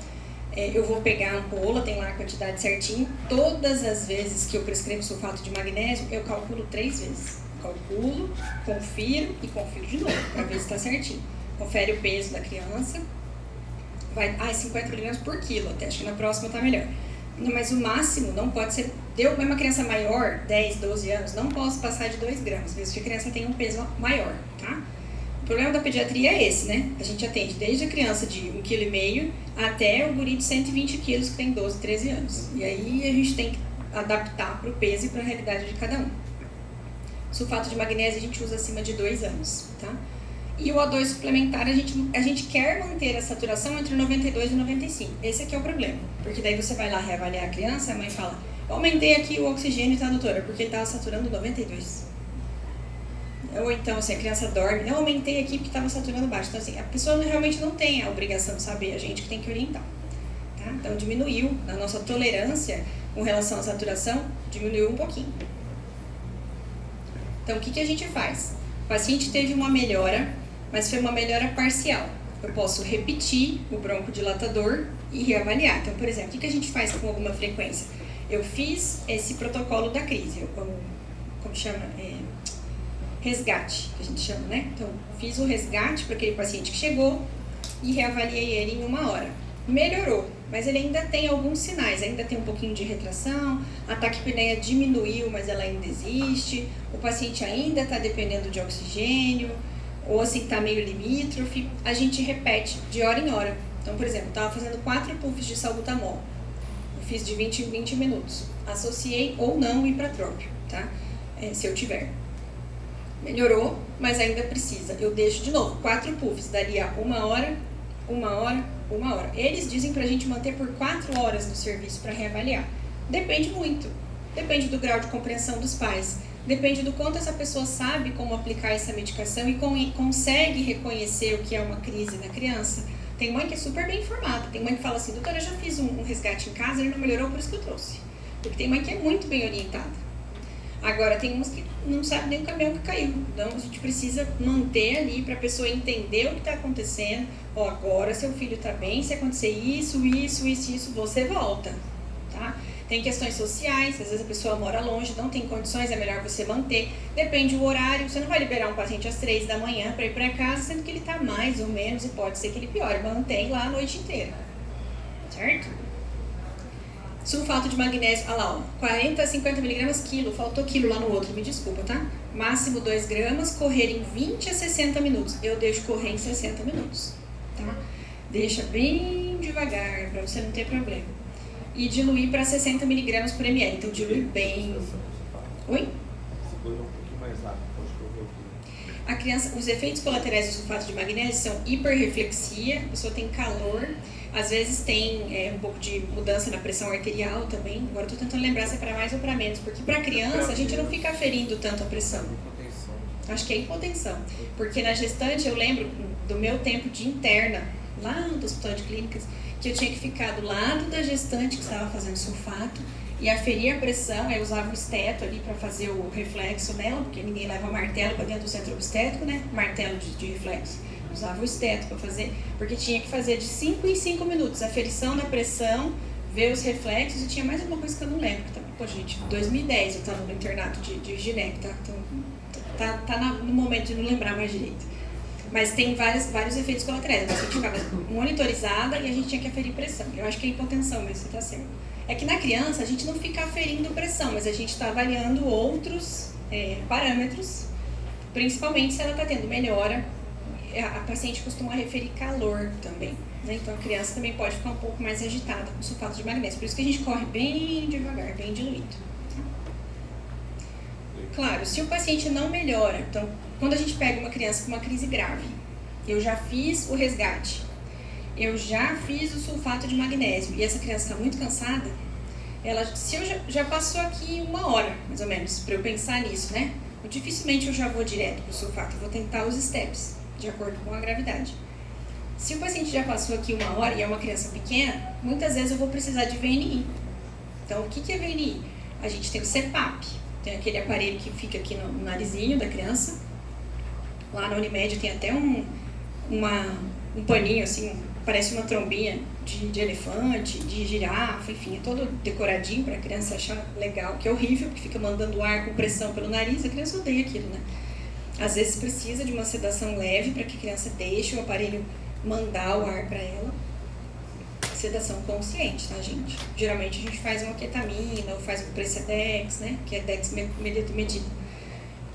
Eu vou pegar a ampola, tem lá a quantidade certinho. Todas as vezes que eu prescrevo sulfato de magnésio, eu calculo 3 vezes. Calculo, confiro e confiro de novo, para ver se está certinho. Confere o peso da criança. Vai, 50 mg por quilo, até acho que na próxima tá melhor. Mas o máximo não pode ser... Deu uma criança maior, 10, 12 anos, não posso passar de 2 gramas, mesmo que a criança tenha um peso maior, tá? O problema da pediatria é esse, né? A gente atende desde a criança de 1,5 kg até o guri de 120 kg que tem 12, 13 anos. E aí a gente tem que adaptar para o peso e para a realidade de cada um. Sulfato de magnésio a gente usa acima de 2 anos, tá? E o O2 suplementar, a gente quer manter a saturação entre 92 e 95. Esse aqui é o problema. Porque daí você vai lá reavaliar a criança, a mãe fala, eu aumentei aqui o oxigênio, tá, doutora? Porque ele estava saturando 92. Ou então, se a criança dorme, eu aumentei aqui porque estava saturando baixo. Então, assim, a pessoa realmente não tem a obrigação de saber, a gente que tem que orientar. Tá? Então, diminuiu a nossa tolerância com relação à saturação, diminuiu um pouquinho. Então, o que a gente faz? O paciente teve uma melhora, mas foi uma melhora parcial. Eu posso repetir o broncodilatador e reavaliar. Então, por exemplo, o que a gente faz com alguma frequência? Eu fiz esse protocolo da crise, como chama? Resgate, que a gente chama, né? Então, fiz o resgate para aquele paciente que chegou e reavaliei ele em 1 hora. Melhorou, mas ele ainda tem alguns sinais, ainda tem um pouquinho de retração, a taquipneia diminuiu, mas ela ainda existe, o paciente ainda está dependendo de oxigênio, ou assim está meio limítrofe, a gente repete de hora em hora. Então, por exemplo, eu estava fazendo 4 puffs de salbutamol, eu fiz de 20 em 20 minutos, associei ou não o ipratrópio, tá? Se eu tiver. Melhorou, mas ainda precisa. Eu deixo de novo, 4 puffs, daria 1 hora, 1 hora, 1 hora. Eles dizem pra gente manter por 4 horas no serviço para reavaliar. Depende muito. Depende do grau de compreensão dos pais. Depende do quanto essa pessoa sabe como aplicar essa medicação e consegue reconhecer o que é uma crise na criança. Tem mãe que é super bem informada. Tem mãe que fala assim, doutora, eu já fiz um resgate em casa, ele não melhorou, por isso que eu trouxe. Porque tem mãe que é muito bem orientada. Agora, tem uns que não sabem nem o caminhão que caiu. Então, a gente precisa manter ali para a pessoa entender o que está acontecendo. Agora seu filho está bem, se acontecer isso, você volta, tá? Tem questões sociais, às vezes a pessoa mora longe, não tem condições, é melhor você manter. Depende do horário, você não vai liberar um paciente às 3 da manhã para ir para casa, sendo que ele está mais ou menos e pode ser que ele piore. Mantém lá a noite inteira, certo? Sulfato de magnésio, olha lá, ó, 40 a 50 miligramas quilo, faltou quilo lá no outro, me desculpa, tá? Máximo 2 gramas, correr em 20 a 60 minutos. Eu deixo correr em 60 minutos, tá? Deixa bem devagar, para você não ter problema. E diluir para 60 miligramas por ml, então dilui bem. Oi? Segura um pouquinho mais rápido, pode colocar aqui. A criança, os efeitos colaterais do sulfato de magnésio são hiperreflexia, a pessoa tem calor, às vezes tem um pouco de mudança na pressão arterial também. Agora eu estou tentando lembrar se é para mais ou para menos, porque para criança a gente não fica aferindo tanto a pressão. Acho que é hipotensão, porque na gestante eu lembro do meu tempo de interna, lá no hospital de clínicas, que eu tinha que ficar do lado da gestante que estava fazendo sulfato e aferir a pressão. Eu usava o esteto ali para fazer o reflexo nela, porque ninguém leva martelo para dentro do centro obstétrico, né? Martelo de reflexo. Usava o esteto para fazer, porque tinha que fazer de 5 em 5 minutos, aferição da pressão, ver os reflexos, e tinha mais alguma coisa que eu não lembro. Pô, gente, 2010 eu estava no internato de gineco, tá? Então, tá no momento de não lembrar mais direito. Mas tem vários efeitos colaterais. A gente ficava monitorizada e a gente tinha que aferir pressão. Eu acho que é hipotensão, mas você tá certo. É que na criança a gente não fica aferindo pressão, mas a gente está avaliando outros parâmetros, principalmente se ela está tendo melhora. A paciente costuma referir calor também, né? Então a criança também pode ficar um pouco mais agitada com sulfato de magnésio. Por isso que a gente corre bem devagar, bem diluído. Claro, se o paciente não melhora, então quando a gente pega uma criança com uma crise grave, eu já fiz o resgate, eu já fiz o sulfato de magnésio e essa criança está muito cansada, se eu já passou aqui 1 hora, mais ou menos, para eu pensar nisso, né? Dificilmente eu já vou direto para o sulfato, eu vou tentar os steps, de acordo com a gravidade. Se o paciente já passou aqui 1 hora e é uma criança pequena, muitas vezes eu vou precisar de VNI. Então, o que é VNI? A gente tem o CPAP, tem aquele aparelho que fica aqui no narizinho da criança. Lá na Unimed tem até um paninho assim, parece uma trombinha de elefante, de girafa, enfim, é todo decoradinho para a criança achar legal, que é horrível, porque fica mandando ar com pressão pelo nariz, a criança odeia aquilo, né? Às vezes precisa de uma sedação leve para que a criança deixe o aparelho mandar o ar para ela. Sedação consciente, tá, gente? Geralmente a gente faz uma ketamina ou faz um Precedex, né? Que é dexmedetomidina.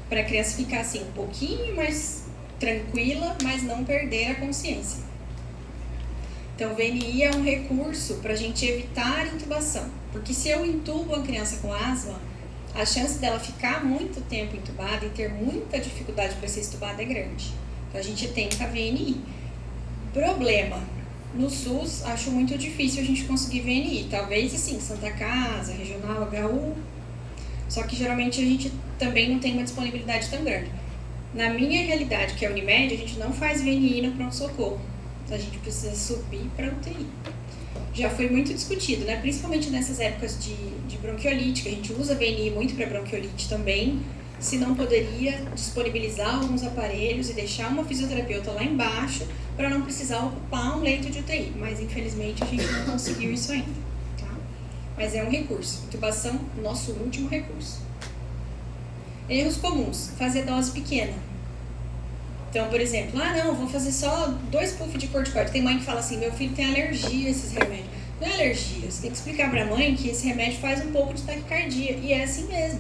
Para a criança ficar assim um pouquinho mais tranquila, mas não perder a consciência. Então, o VNI é um recurso para a gente evitar intubação. Porque se eu intubo a criança com asma, a chance dela ficar muito tempo entubada e ter muita dificuldade para ser entubada é grande. Então, a gente tenta VNI. Problema. No SUS, acho muito difícil a gente conseguir VNI. Talvez, assim, Santa Casa, Regional, HU. Só que, geralmente, a gente também não tem uma disponibilidade tão grande. Na minha realidade, que é a Unimed, a gente não faz VNI no pronto-socorro. A gente precisa subir para UTI. Já foi muito discutido, né? Principalmente nessas épocas de bronquiolite, que a gente usa VNI muito para bronquiolite também. Se não poderia disponibilizar alguns aparelhos e deixar uma fisioterapeuta lá embaixo para não precisar ocupar um leito de UTI. Mas, infelizmente, a gente não conseguiu isso ainda. Tá? Mas é um recurso. Intubação, nosso último recurso. Erros comuns. Fazer dose pequena. Então, por exemplo, não, vou fazer só 2 puffs de corticoide. Tem mãe que fala assim, meu filho tem alergia a esses remédios. Não é alergia, você tem que explicar para a mãe que esse remédio faz um pouco de taquicardia. E é assim mesmo.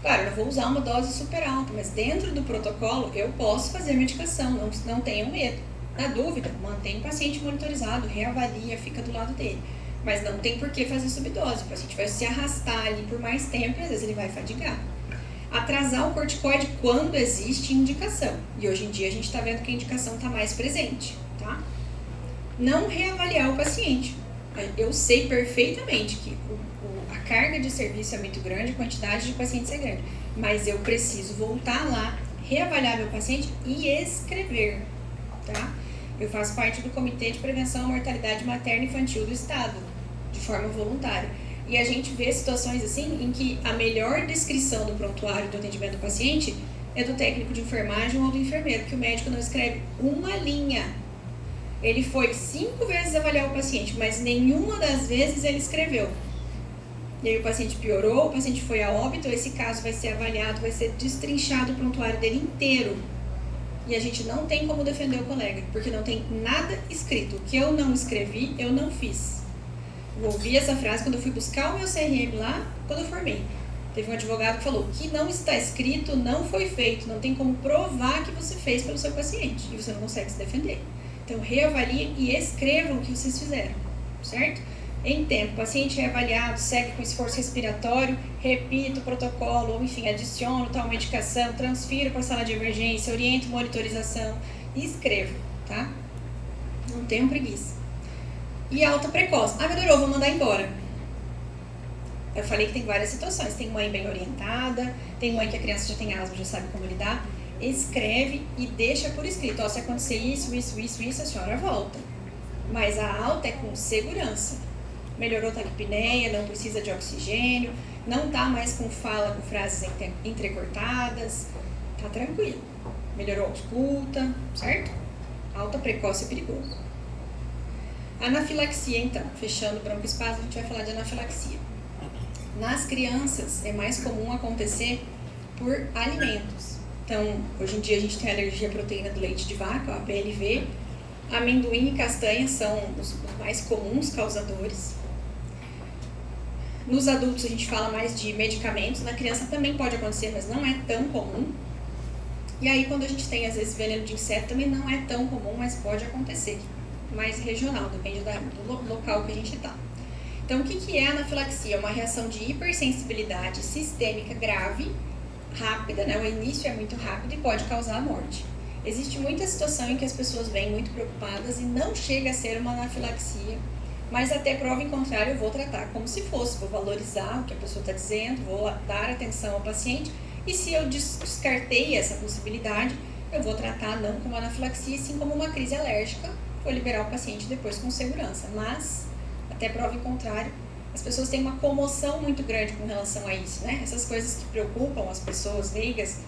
Claro, eu não vou usar uma dose super alta, mas dentro do protocolo eu posso fazer medicação, não tenham medo. Na dúvida, mantém o paciente monitorizado, reavalia, fica do lado dele. Mas não tem por que fazer subdose, o paciente vai se arrastar ali por mais tempo e às vezes ele vai fadigar. Atrasar o corticoide quando existe indicação. E hoje em dia a gente está vendo que a indicação está mais presente, tá? Não reavaliar o paciente. Eu sei perfeitamente que a carga de serviço é muito grande, a quantidade de pacientes é grande. Mas eu preciso voltar lá, reavaliar meu paciente e escrever, tá? Eu faço parte do Comitê de Prevenção à Mortalidade Materna e Infantil do Estado, de forma voluntária. E a gente vê situações assim em que a melhor descrição do prontuário do atendimento do paciente é do técnico de enfermagem ou do enfermeiro, que o médico não escreve uma linha. Ele foi 5 vezes avaliar o paciente, mas nenhuma das vezes ele escreveu. e aí o paciente piorou, o paciente foi a óbito, esse caso vai ser avaliado, vai ser destrinchado o prontuário dele inteiro. E a gente não tem como defender o colega, porque não tem nada escrito. O que eu não escrevi, eu não fiz. Eu ouvi essa frase quando eu fui buscar o meu CRM lá, quando eu formei. Teve um advogado que falou, o que não está escrito não foi feito, não tem como provar que você fez pelo seu paciente, e você não consegue se defender. Então, reavaliem e escrevam o que vocês fizeram, certo? Em tempo, o paciente é avaliado, segue com esforço respiratório, repita o protocolo, ou enfim, adiciono tal medicação, transfiro para a sala de emergência, oriento monitorização e escrevo, tá? Não tenham preguiça. E alta precoce. Ah, melhorou, vou mandar embora. Eu falei que tem várias situações. Tem mãe bem orientada, tem mãe que a criança já tem asma, já sabe como lidar. Escreve e deixa por escrito. Ó, se acontecer isso, a senhora volta. Mas a alta é com segurança. Melhorou taquipneia, não precisa de oxigênio, não tá mais com fala, com frases entrecortadas. Tá tranquilo. Melhorou a ausculta, certo? Alta precoce é perigoso. Anafilaxia, então. Fechando o broncoespasmo, a gente vai falar de anafilaxia. Nas crianças, é mais comum acontecer por alimentos. Então, hoje em dia a gente tem alergia à proteína do leite de vaca, a PLV. Amendoim e castanha são os mais comuns causadores. Nos adultos a gente fala mais de medicamentos, na criança também pode acontecer, mas não é tão comum. E aí quando a gente tem às vezes veneno de inseto também não é tão comum, mas pode acontecer. Mais regional, depende do local que a gente está. Então, o que é a anafilaxia? É uma reação de hipersensibilidade sistêmica grave, rápida, né? O início é muito rápido e pode causar a morte. Existe muita situação em que as pessoas vêm muito preocupadas e não chega a ser uma anafilaxia, mas até prova em contrário eu vou tratar como se fosse, vou valorizar o que a pessoa está dizendo, vou dar atenção ao paciente e se eu descartei essa possibilidade, eu vou tratar não como anafilaxia, e sim como uma crise alérgica, vou liberar o paciente depois com segurança, mas até prova em contrário, as pessoas têm uma comoção muito grande com relação a isso, né? Essas coisas que preocupam as pessoas leigas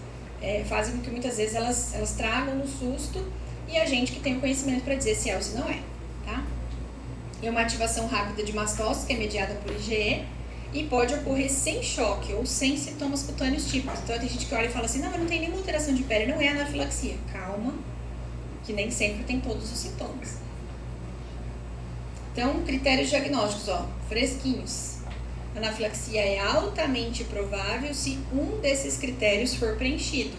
fazem com que muitas vezes elas tragam no susto e a gente que tem o conhecimento para dizer se é ou se não é, tá? É uma ativação rápida de mastócise, que é mediada por IgE, e pode ocorrer sem choque ou sem sintomas cutâneos típicos. Então tem gente que olha e fala assim, não, mas não tem nenhuma alteração de pele, não é anafilaxia. Calma, que nem sempre tem todos os sintomas. Então, critérios diagnósticos, ó, fresquinhos. Anafilaxia é altamente provável se um desses critérios for preenchido.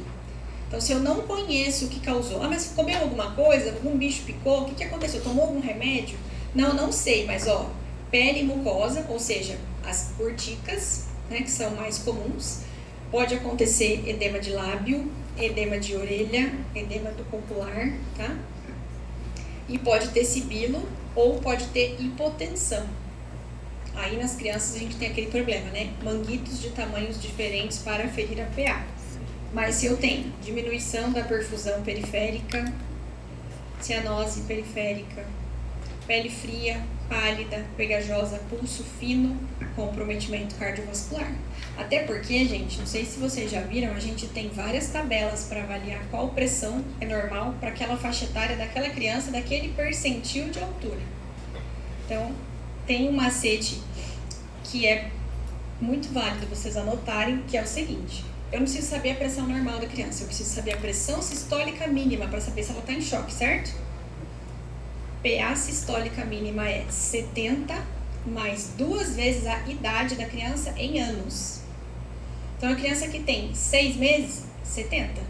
Então, se eu não conheço o que causou, mas comeu alguma coisa, algum bicho picou, o que aconteceu? Tomou algum remédio? Não sei, mas ó, pele e mucosa, ou seja, as urticas, né, que são mais comuns. Pode acontecer edema de lábio, edema de orelha, edema do popular, tá? E pode ter sibilo ou pode ter hipotensão. Aí nas crianças a gente tem aquele problema, né? Manguitos de tamanhos diferentes para ferir a PA. Mas se eu tenho diminuição da perfusão periférica, cianose periférica, pele fria, pálida, pegajosa, pulso fino, comprometimento cardiovascular. Até porque, gente, não sei se vocês já viram, a gente tem várias tabelas para avaliar qual pressão é normal para aquela faixa etária daquela criança, daquele percentil de altura. Então, tem um macete que é muito válido vocês anotarem, que é o seguinte: eu não preciso saber a pressão normal da criança, eu preciso saber a pressão sistólica mínima para saber se ela está em choque, certo? PA sistólica mínima é 70 mais 2 vezes a idade da criança em anos. Então, a criança que tem 6 meses, 70.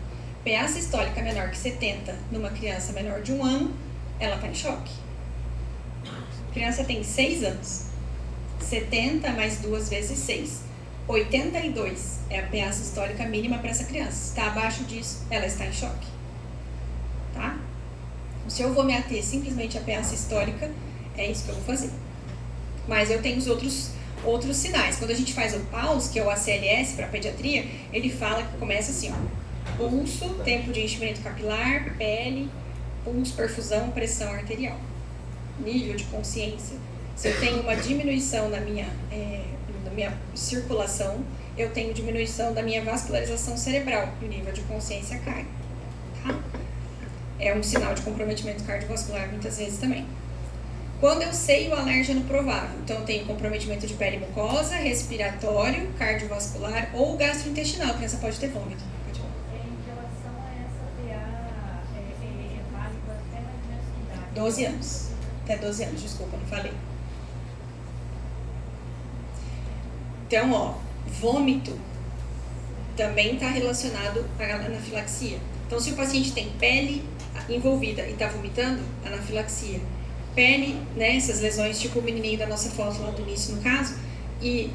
PA sistólica menor que 70 numa criança menor de 1 ano, ela está em choque. A criança tem 6 anos. 70 mais 2 vezes 6. 82 é a PA sistólica mínima para essa criança. Está abaixo disso, ela está em choque. Tá? Se eu vou me ater simplesmente à PA sistólica, é isso que eu vou fazer. Mas eu tenho os outros sinais. Quando a gente faz o PAUS, que é o ACLS para pediatria, ele fala que começa assim, ó: pulso, tempo de enchimento capilar, pele, pulso, perfusão, pressão arterial. Nível de consciência. Se eu tenho uma diminuição na minha circulação, eu tenho diminuição da minha vascularização cerebral, e o nível de consciência cai. Tá? É um sinal de comprometimento cardiovascular muitas vezes também. Quando eu sei o alérgeno provável, então eu tenho comprometimento de pele e mucosa, respiratório, cardiovascular ou gastrointestinal, a criança pode ter vômito. Pode falar. Em relação a essa PA, é válida até mais ou menos que idade? 12 anos. Até 12 anos, desculpa, não falei. Então, ó, vômito também está relacionado à anafilaxia. Então, se o paciente tem pele envolvida e está vomitando, anafilaxia. Pele, né, essas lesões, tipo o menininho da nossa foto lá do início, no caso, e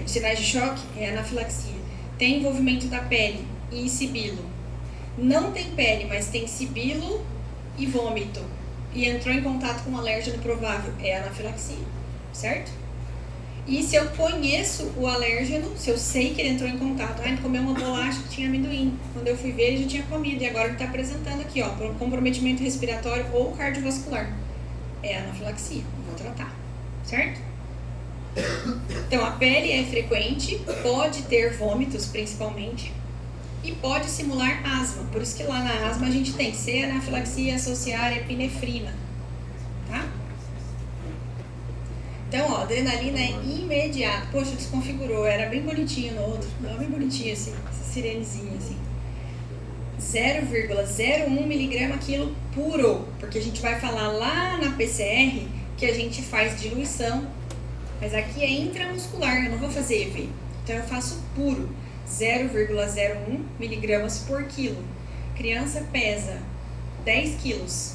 sinais de choque, é anafilaxia. Tem envolvimento da pele e sibilo. Não tem pele, mas tem sibilo e vômito. E entrou em contato com um alérgeno provável, é anafilaxia, certo? E se eu conheço o alérgeno, se eu sei que ele entrou em contato, ele comeu uma bolacha que tinha amendoim. Quando eu fui ver, ele já tinha comido. E agora ele está apresentando aqui, ó, comprometimento respiratório ou cardiovascular. É anafilaxia, vou tratar, certo? Então, a pele é frequente, pode ter vômitos principalmente, e pode simular asma. Por isso que lá na asma a gente tem anafilaxia associar epinefrina, tá? Então, ó, adrenalina é imediato. Poxa, desconfigurou, era bem bonitinho no outro, não, bem bonitinho assim, essa sirenezinha assim. 0,01 miligrama quilo puro, porque a gente vai falar lá na PCR que a gente faz diluição, mas aqui é intramuscular, eu não vou fazer EV, então eu faço puro, 0,01 miligramas por quilo. Criança pesa 10 quilos,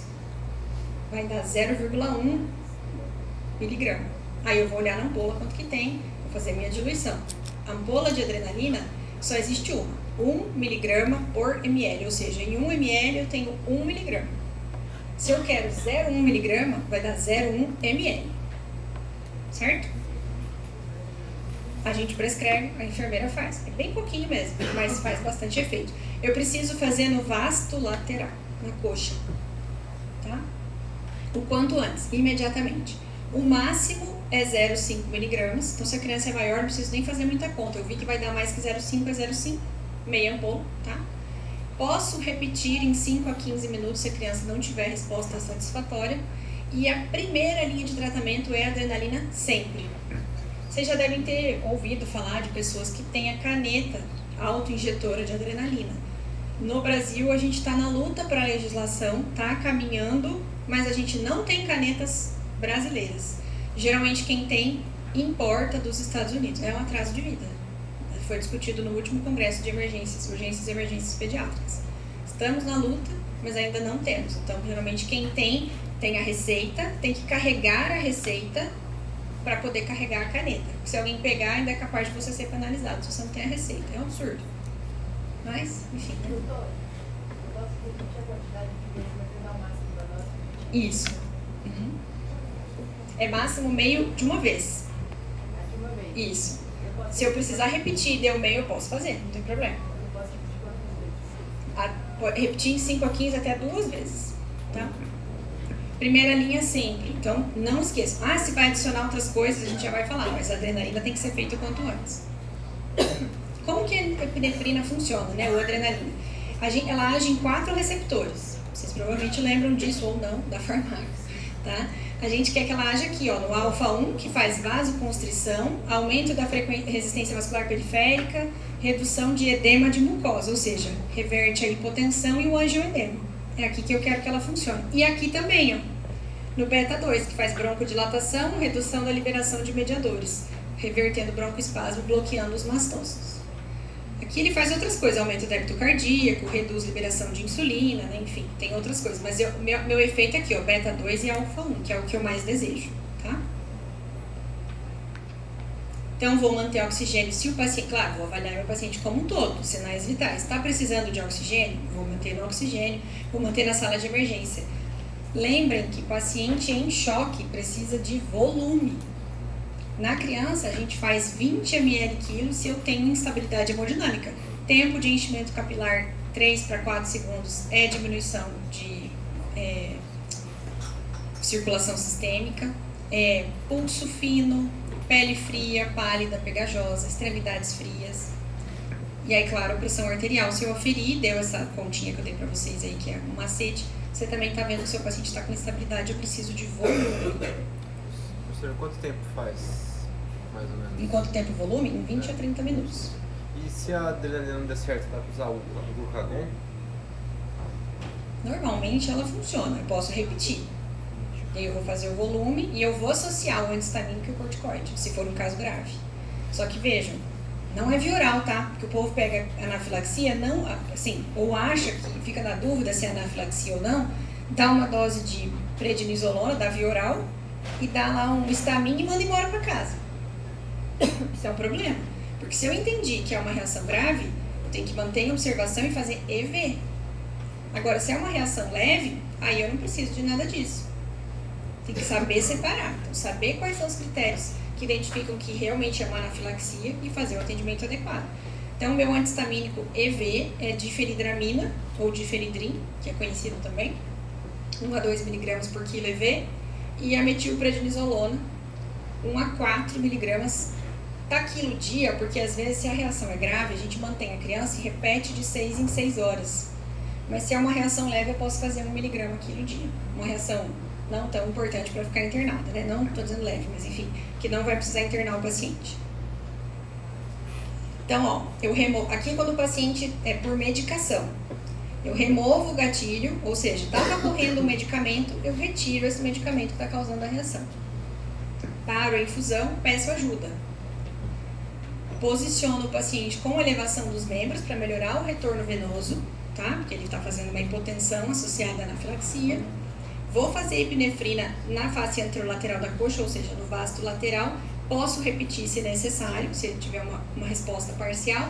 vai dar 0,1 miligrama. Aí eu vou olhar na ampola quanto que tem, vou fazer minha diluição. A ampola de adrenalina só existe uma. 1 miligrama por ml, ou seja, em 1 ml eu tenho 1 miligrama. Se eu quero 0,1 miligrama, vai dar 0,1 ml, certo? A gente prescreve, a enfermeira faz. É bem pouquinho mesmo, mas faz bastante efeito. Eu preciso fazer no vasto lateral, na coxa, tá? O quanto antes, imediatamente. O máximo é 0,5 miligramas, então se a criança é maior, não preciso nem fazer muita conta. Eu vi que vai dar mais que 0,5 é 0,5. Meia ampola, tá? Posso repetir em 5 a 15 minutos se a criança não tiver resposta satisfatória. E a primeira linha de tratamento é a adrenalina sempre. Vocês já devem ter ouvido falar de pessoas que têm a caneta autoinjetora de adrenalina. No Brasil, a gente está na luta para a legislação, tá caminhando, mas a gente não tem canetas brasileiras. Geralmente quem tem importa dos Estados Unidos. É um atraso de vida. Foi discutido no último congresso de emergências, urgências e emergências pediátricas. Estamos na luta, mas ainda não temos. Então, geralmente quem tem a receita, tem que carregar a receita para poder carregar a caneta. Se alguém pegar, ainda é capaz de você ser penalizado se você não tem a receita. É um absurdo. Mas, enfim. Né? Doutor, eu posso repetir a quantidade de vezes para pegar o máximo da dose? Isso. Uhum. É máximo meio de uma vez. De uma vez? Isso. Se eu precisar repetir e deu meio, eu posso fazer, não tem problema. Eu posso repetir quantas vezes? Repetir em 5 a 15 até 2 vezes, tá? Primeira linha sempre, então não esqueça. Se vai adicionar outras coisas, a gente já vai falar, mas a adrenalina tem que ser feita o quanto antes. Como que a epinefrina funciona, né, ou adrenalina? Ela age em 4 receptores, vocês provavelmente lembram disso ou não, da farmácia, tá? A gente quer que ela haja aqui, ó, no alfa-1, que faz vasoconstrição, aumento da resistência vascular periférica, redução de edema de mucosa, ou seja, reverte a hipotensão e o angioedema. É aqui que eu quero que ela funcione. E aqui também, ó, no beta-2, que faz broncodilatação, redução da liberação de mediadores, revertendo o broncoespasmo, bloqueando os mastócitos. Aqui ele faz outras coisas, aumenta o débito cardíaco, reduz a liberação de insulina, né? Enfim, tem outras coisas. Mas meu efeito é aqui, ó, beta-2 e alfa-1, que é o que eu mais desejo, tá? Então, vou manter oxigênio se o paciente... Claro, vou avaliar meu paciente como um todo, sinais vitais. Está precisando de oxigênio? Vou manter no oxigênio, vou manter na sala de emergência. Lembrem que paciente em choque precisa de volume. Na criança, a gente faz 20 ml quilo se eu tenho instabilidade hemodinâmica. Tempo de enchimento capilar, 3 para 4 segundos, é diminuição de circulação sistêmica, pulso fino, pele fria, pálida, pegajosa, extremidades frias. E aí, claro, pressão arterial. Se eu aferir, deu essa continha que eu dei para vocês aí, que é um macete, você também está vendo que o seu paciente está com instabilidade, eu preciso de volume. Professor, quanto tempo faz, mais ou menos? Em quanto tempo o volume? Em 20 a 30 minutos. E se a adrenalina não der certo, dá para usar o glucagon? Normalmente ela funciona, eu posso repetir. E aí eu vou fazer o volume e eu vou associar o antistamínico e o corticoide, se for um caso grave. Só que vejam, não é via oral, tá? Porque o povo pega anafilaxia, não, assim, ou acha que fica na dúvida se é anafilaxia ou não, dá uma dose de prednisolona, dá via oral, e dá lá um histamina e manda embora para casa. Isso é um problema. Porque se eu entendi que é uma reação grave, eu tenho que manter em observação e fazer EV. Agora, se é uma reação leve, aí eu não preciso de nada disso. Tem que saber separar. Então, saber quais são os critérios que identificam que realmente é uma anafilaxia e fazer o atendimento adequado. Então, o meu antihistamínico EV é diferidramina, ou diferidrim, que é conhecido também, 1 a 2 mg por quilo EV, e a metilprednisolona, 1 a 4 mg taquilo dia, porque às vezes se a reação é grave, a gente mantém a criança e repete de 6 em 6 horas. Mas se é uma reação leve, eu posso fazer 1 mg quilo dia. Uma reação não tão importante para ficar internada, né? Não estou dizendo leve, mas enfim, que não vai precisar internar o paciente. Então, ó, eu removo. Aqui quando o paciente é por medicação, eu removo o gatilho, ou seja, estava correndo um medicamento, eu retiro esse medicamento que está causando a reação. Paro a infusão, peço ajuda. Posiciono o paciente com elevação dos membros para melhorar o retorno venoso, tá? Porque ele está fazendo uma hipotensão associada à anafilaxia. Vou fazer epinefrina na face anterolateral da coxa, ou seja, no vasto lateral. Posso repetir se necessário, se ele tiver uma resposta parcial.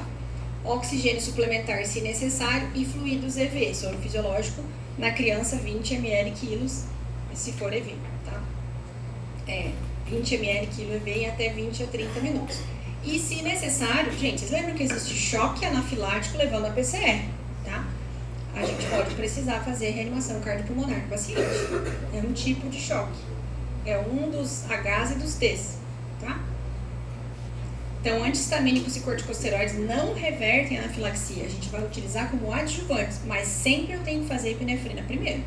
Oxigênio suplementar se necessário e fluidos EV, soro fisiológico, na criança 20 ml quilos, se for EV, tá? 20 ml quilo EV em até 20 a 30 minutos. E se necessário, gente, vocês lembram que existe choque anafilático levando a PCR, tá? A gente pode precisar fazer reanimação cardiopulmonar no paciente. É um tipo de choque. É um dos Hs e dos Ts, tá? Então, antihistamínicos e corticosteroides não revertem a anafilaxia. A gente vai utilizar como adjuvantes, mas sempre eu tenho que fazer epinefrina primeiro.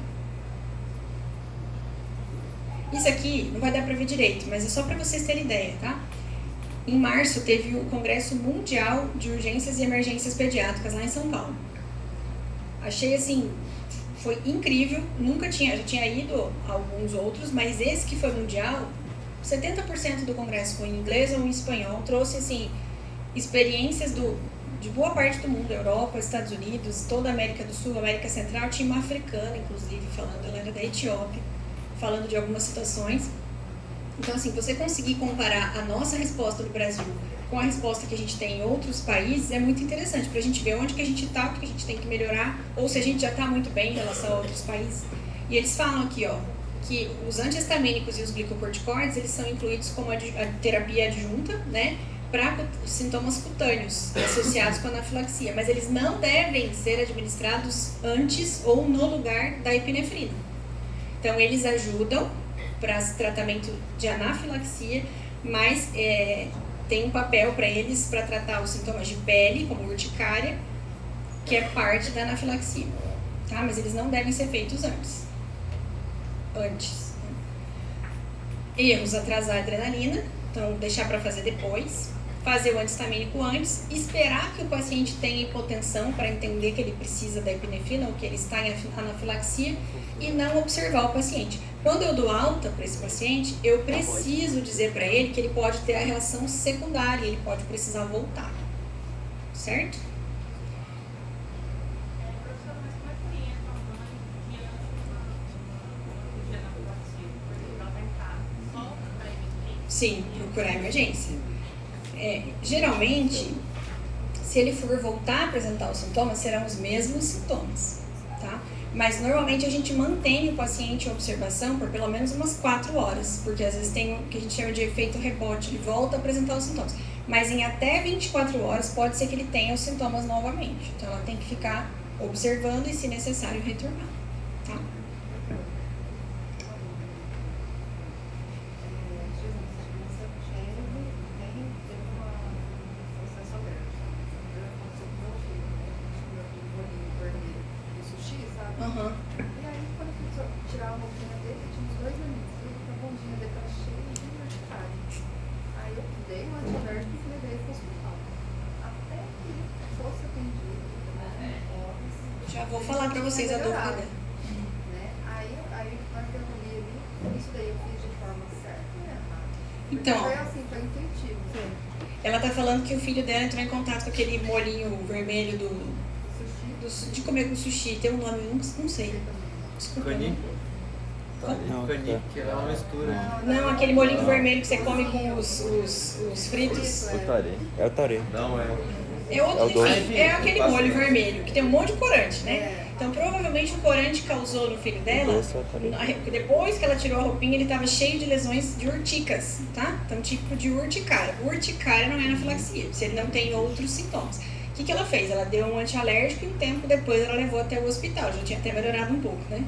Isso aqui não vai dar para ver direito, mas é só para vocês terem ideia, tá? Em março teve o Congresso Mundial de Urgências e Emergências Pediátricas lá em São Paulo. Achei assim, foi incrível, já tinha ido a alguns outros, mas esse que foi mundial, 70% do congresso foi em inglês ou em espanhol, trouxe assim, experiências de boa parte do mundo, Europa, Estados Unidos, toda a América do Sul, América Central, tinha uma africana, inclusive, falando, ela era da Etiópia, falando de algumas situações. Então, assim, você conseguir comparar a nossa resposta do Brasil com a resposta que a gente tem em outros países é muito interessante, para a gente ver onde que a gente está, o que a gente tem que melhorar, ou se a gente já está muito bem em relação a outros países. E eles falam aqui, ó, que os antihistamínicos e os glicocorticoides, eles são incluídos como a terapia adjunta, né, para sintomas cutâneos associados com a anafilaxia, mas eles não devem ser administrados antes ou no lugar da epinefrina. Então, eles ajudam para tratamento de anafilaxia, mas tem um papel para eles para tratar os sintomas de pele, como urticária, que é parte da anafilaxia, tá? Mas eles não devem ser feitos antes. Erros: atrasar a adrenalina, então deixar para fazer depois, fazer o antihistamínico antes, esperar que o paciente tenha hipotensão para entender que ele precisa da epinefrina ou que ele está em anafilaxia e não observar o paciente. Quando eu dou alta para esse paciente, eu preciso dizer para ele que ele pode ter a reação secundária, ele pode precisar voltar, certo? Sim, procurar emergência. Geralmente, se ele for voltar a apresentar os sintomas, serão os mesmos sintomas, tá? Mas normalmente a gente mantém o paciente em observação por pelo menos umas 4 horas, porque às vezes tem o que a gente chama de efeito rebote, ele volta a apresentar os sintomas. Mas em até 24 horas pode ser que ele tenha os sintomas novamente. Então ela tem que ficar observando e, se necessário, retornar, tá? E aí, quando 2 aninhos, a bundinha dele tá cheia de urticária. Aí eu dei um antialérgico e levei ele pro hospital. Até que ele fosse atendido, Já vou falar pra vocês a dúvida. né? Aí na hora que eu li ali, isso daí eu fiz de forma certa ou errada? Porque Então, foi assim, foi intuitivo. ela tá falando que o filho dela entrou em contato com aquele molinho vermelho Sushi, de comer com sushi. Tem um nome, eu não sei. sei também. Desculpa. Cani? Não, Cani, que é uma mistura. Não, aquele molinho vermelho que você come com os fritos. O tarê. É o tarê. Não, é. É outro, É o doce. enfim, é aquele molho vermelho, que tem um monte de corante, né? Então, provavelmente o corante causou no filho dela, Doce é o tarê. depois que ela tirou a roupinha, ele estava cheio de lesões de urticas, tá? Então, tipo de urticária. Urticária não é anafilaxia, você não tem outros sintomas. O que ela fez? Ela deu um antialérgico e um tempo depois ela levou até o hospital, já tinha até melhorado um pouco, né?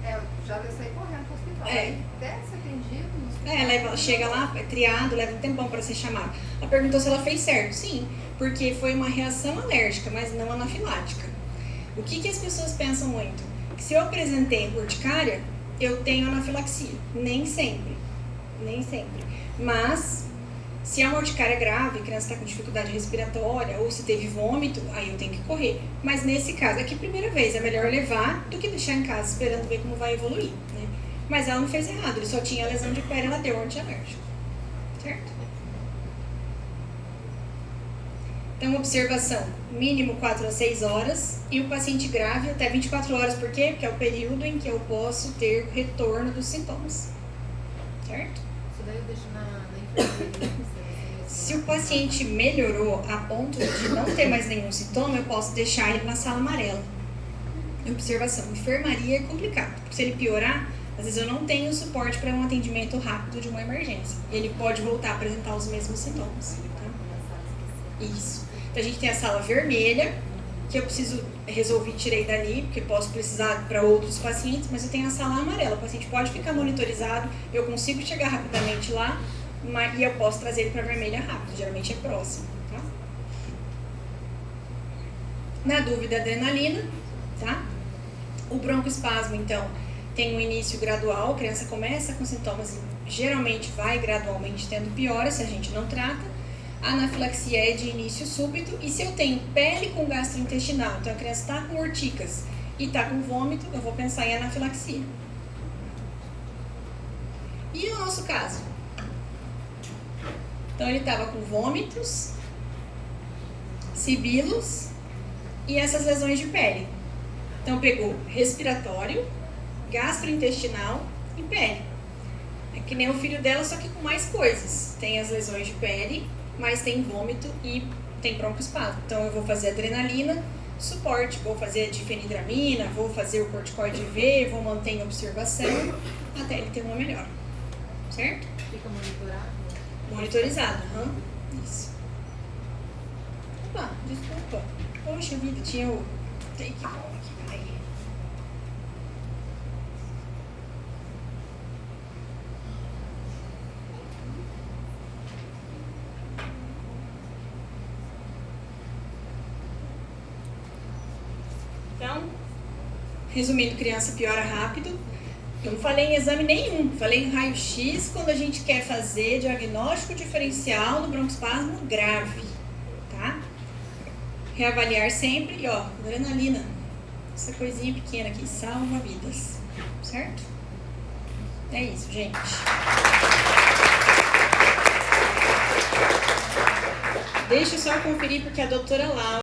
Eu já saí correndo pro hospital. É. Aí, até ser atendido no hospital. Ela chega lá, é triado, leva um tempão para ser chamada. Ela perguntou se ela fez certo. Sim, porque foi uma reação alérgica, mas não anafilática. O que as pessoas pensam muito? Que se eu apresentei urticária, eu tenho anafilaxia. Nem sempre. Nem sempre. Mas, se é uma urticária grave, a criança está com dificuldade respiratória, ou se teve vômito, aí eu tenho que correr. Mas nesse caso, aqui primeira vez, é melhor levar do que deixar em casa esperando ver como vai evoluir, né? Mas ela não fez errado, ele só tinha lesão de pele, ela deu antialérgico. Certo? Então, observação, mínimo 4 a 6 horas e o paciente grave até 24 horas. Por quê? Porque é o período em que eu posso ter retorno dos sintomas. Certo? Isso daí eu deixo na enfermaria. Se o paciente melhorou a ponto de não ter mais nenhum sintoma, eu posso deixar ele na sala amarela. Observação, enfermaria é complicado, porque se ele piorar, às vezes eu não tenho suporte para um atendimento rápido de uma emergência. Ele pode voltar a apresentar os mesmos sintomas. Tá? Isso. Então a gente tem a sala vermelha, que eu tirei dali, porque posso precisar para outros pacientes, mas eu tenho a sala amarela. O paciente pode ficar monitorizado, eu consigo chegar rapidamente lá, e eu posso trazer ele para a vermelha rápido, geralmente é próximo. Tá? Na dúvida, adrenalina, tá? O broncoespasmo, então, tem um início gradual, a criança começa com sintomas e geralmente vai gradualmente tendo piora se a gente não trata. A anafilaxia é de início súbito, e se eu tenho pele com gastrointestinal, então a criança está com urticas e está com vômito, eu vou pensar em anafilaxia. E o nosso caso? Então ele estava com vômitos, sibilos e essas lesões de pele. Então pegou respiratório, gastrointestinal e pele. É que nem o filho dela, só que com mais coisas. Tem as lesões de pele, mas tem vômito e tem broncoespasmo. Então eu vou fazer adrenalina, suporte, vou fazer difenidramina, vou fazer o corticoide IV, vou manter em observação até ele ter uma melhora. Certo? Fica monitorado? Monitorizado, isso. Opa, desculpa. Poxa vida, tinha o take home aqui, peraí. Então, resumindo, criança piora rápido. Eu não falei em exame nenhum, falei em raio-x quando a gente quer fazer diagnóstico diferencial no broncoespasmo grave, tá? Reavaliar sempre e ó, adrenalina, essa coisinha pequena aqui, salva vidas, certo? É isso, gente. Deixa eu só conferir porque a doutora Laura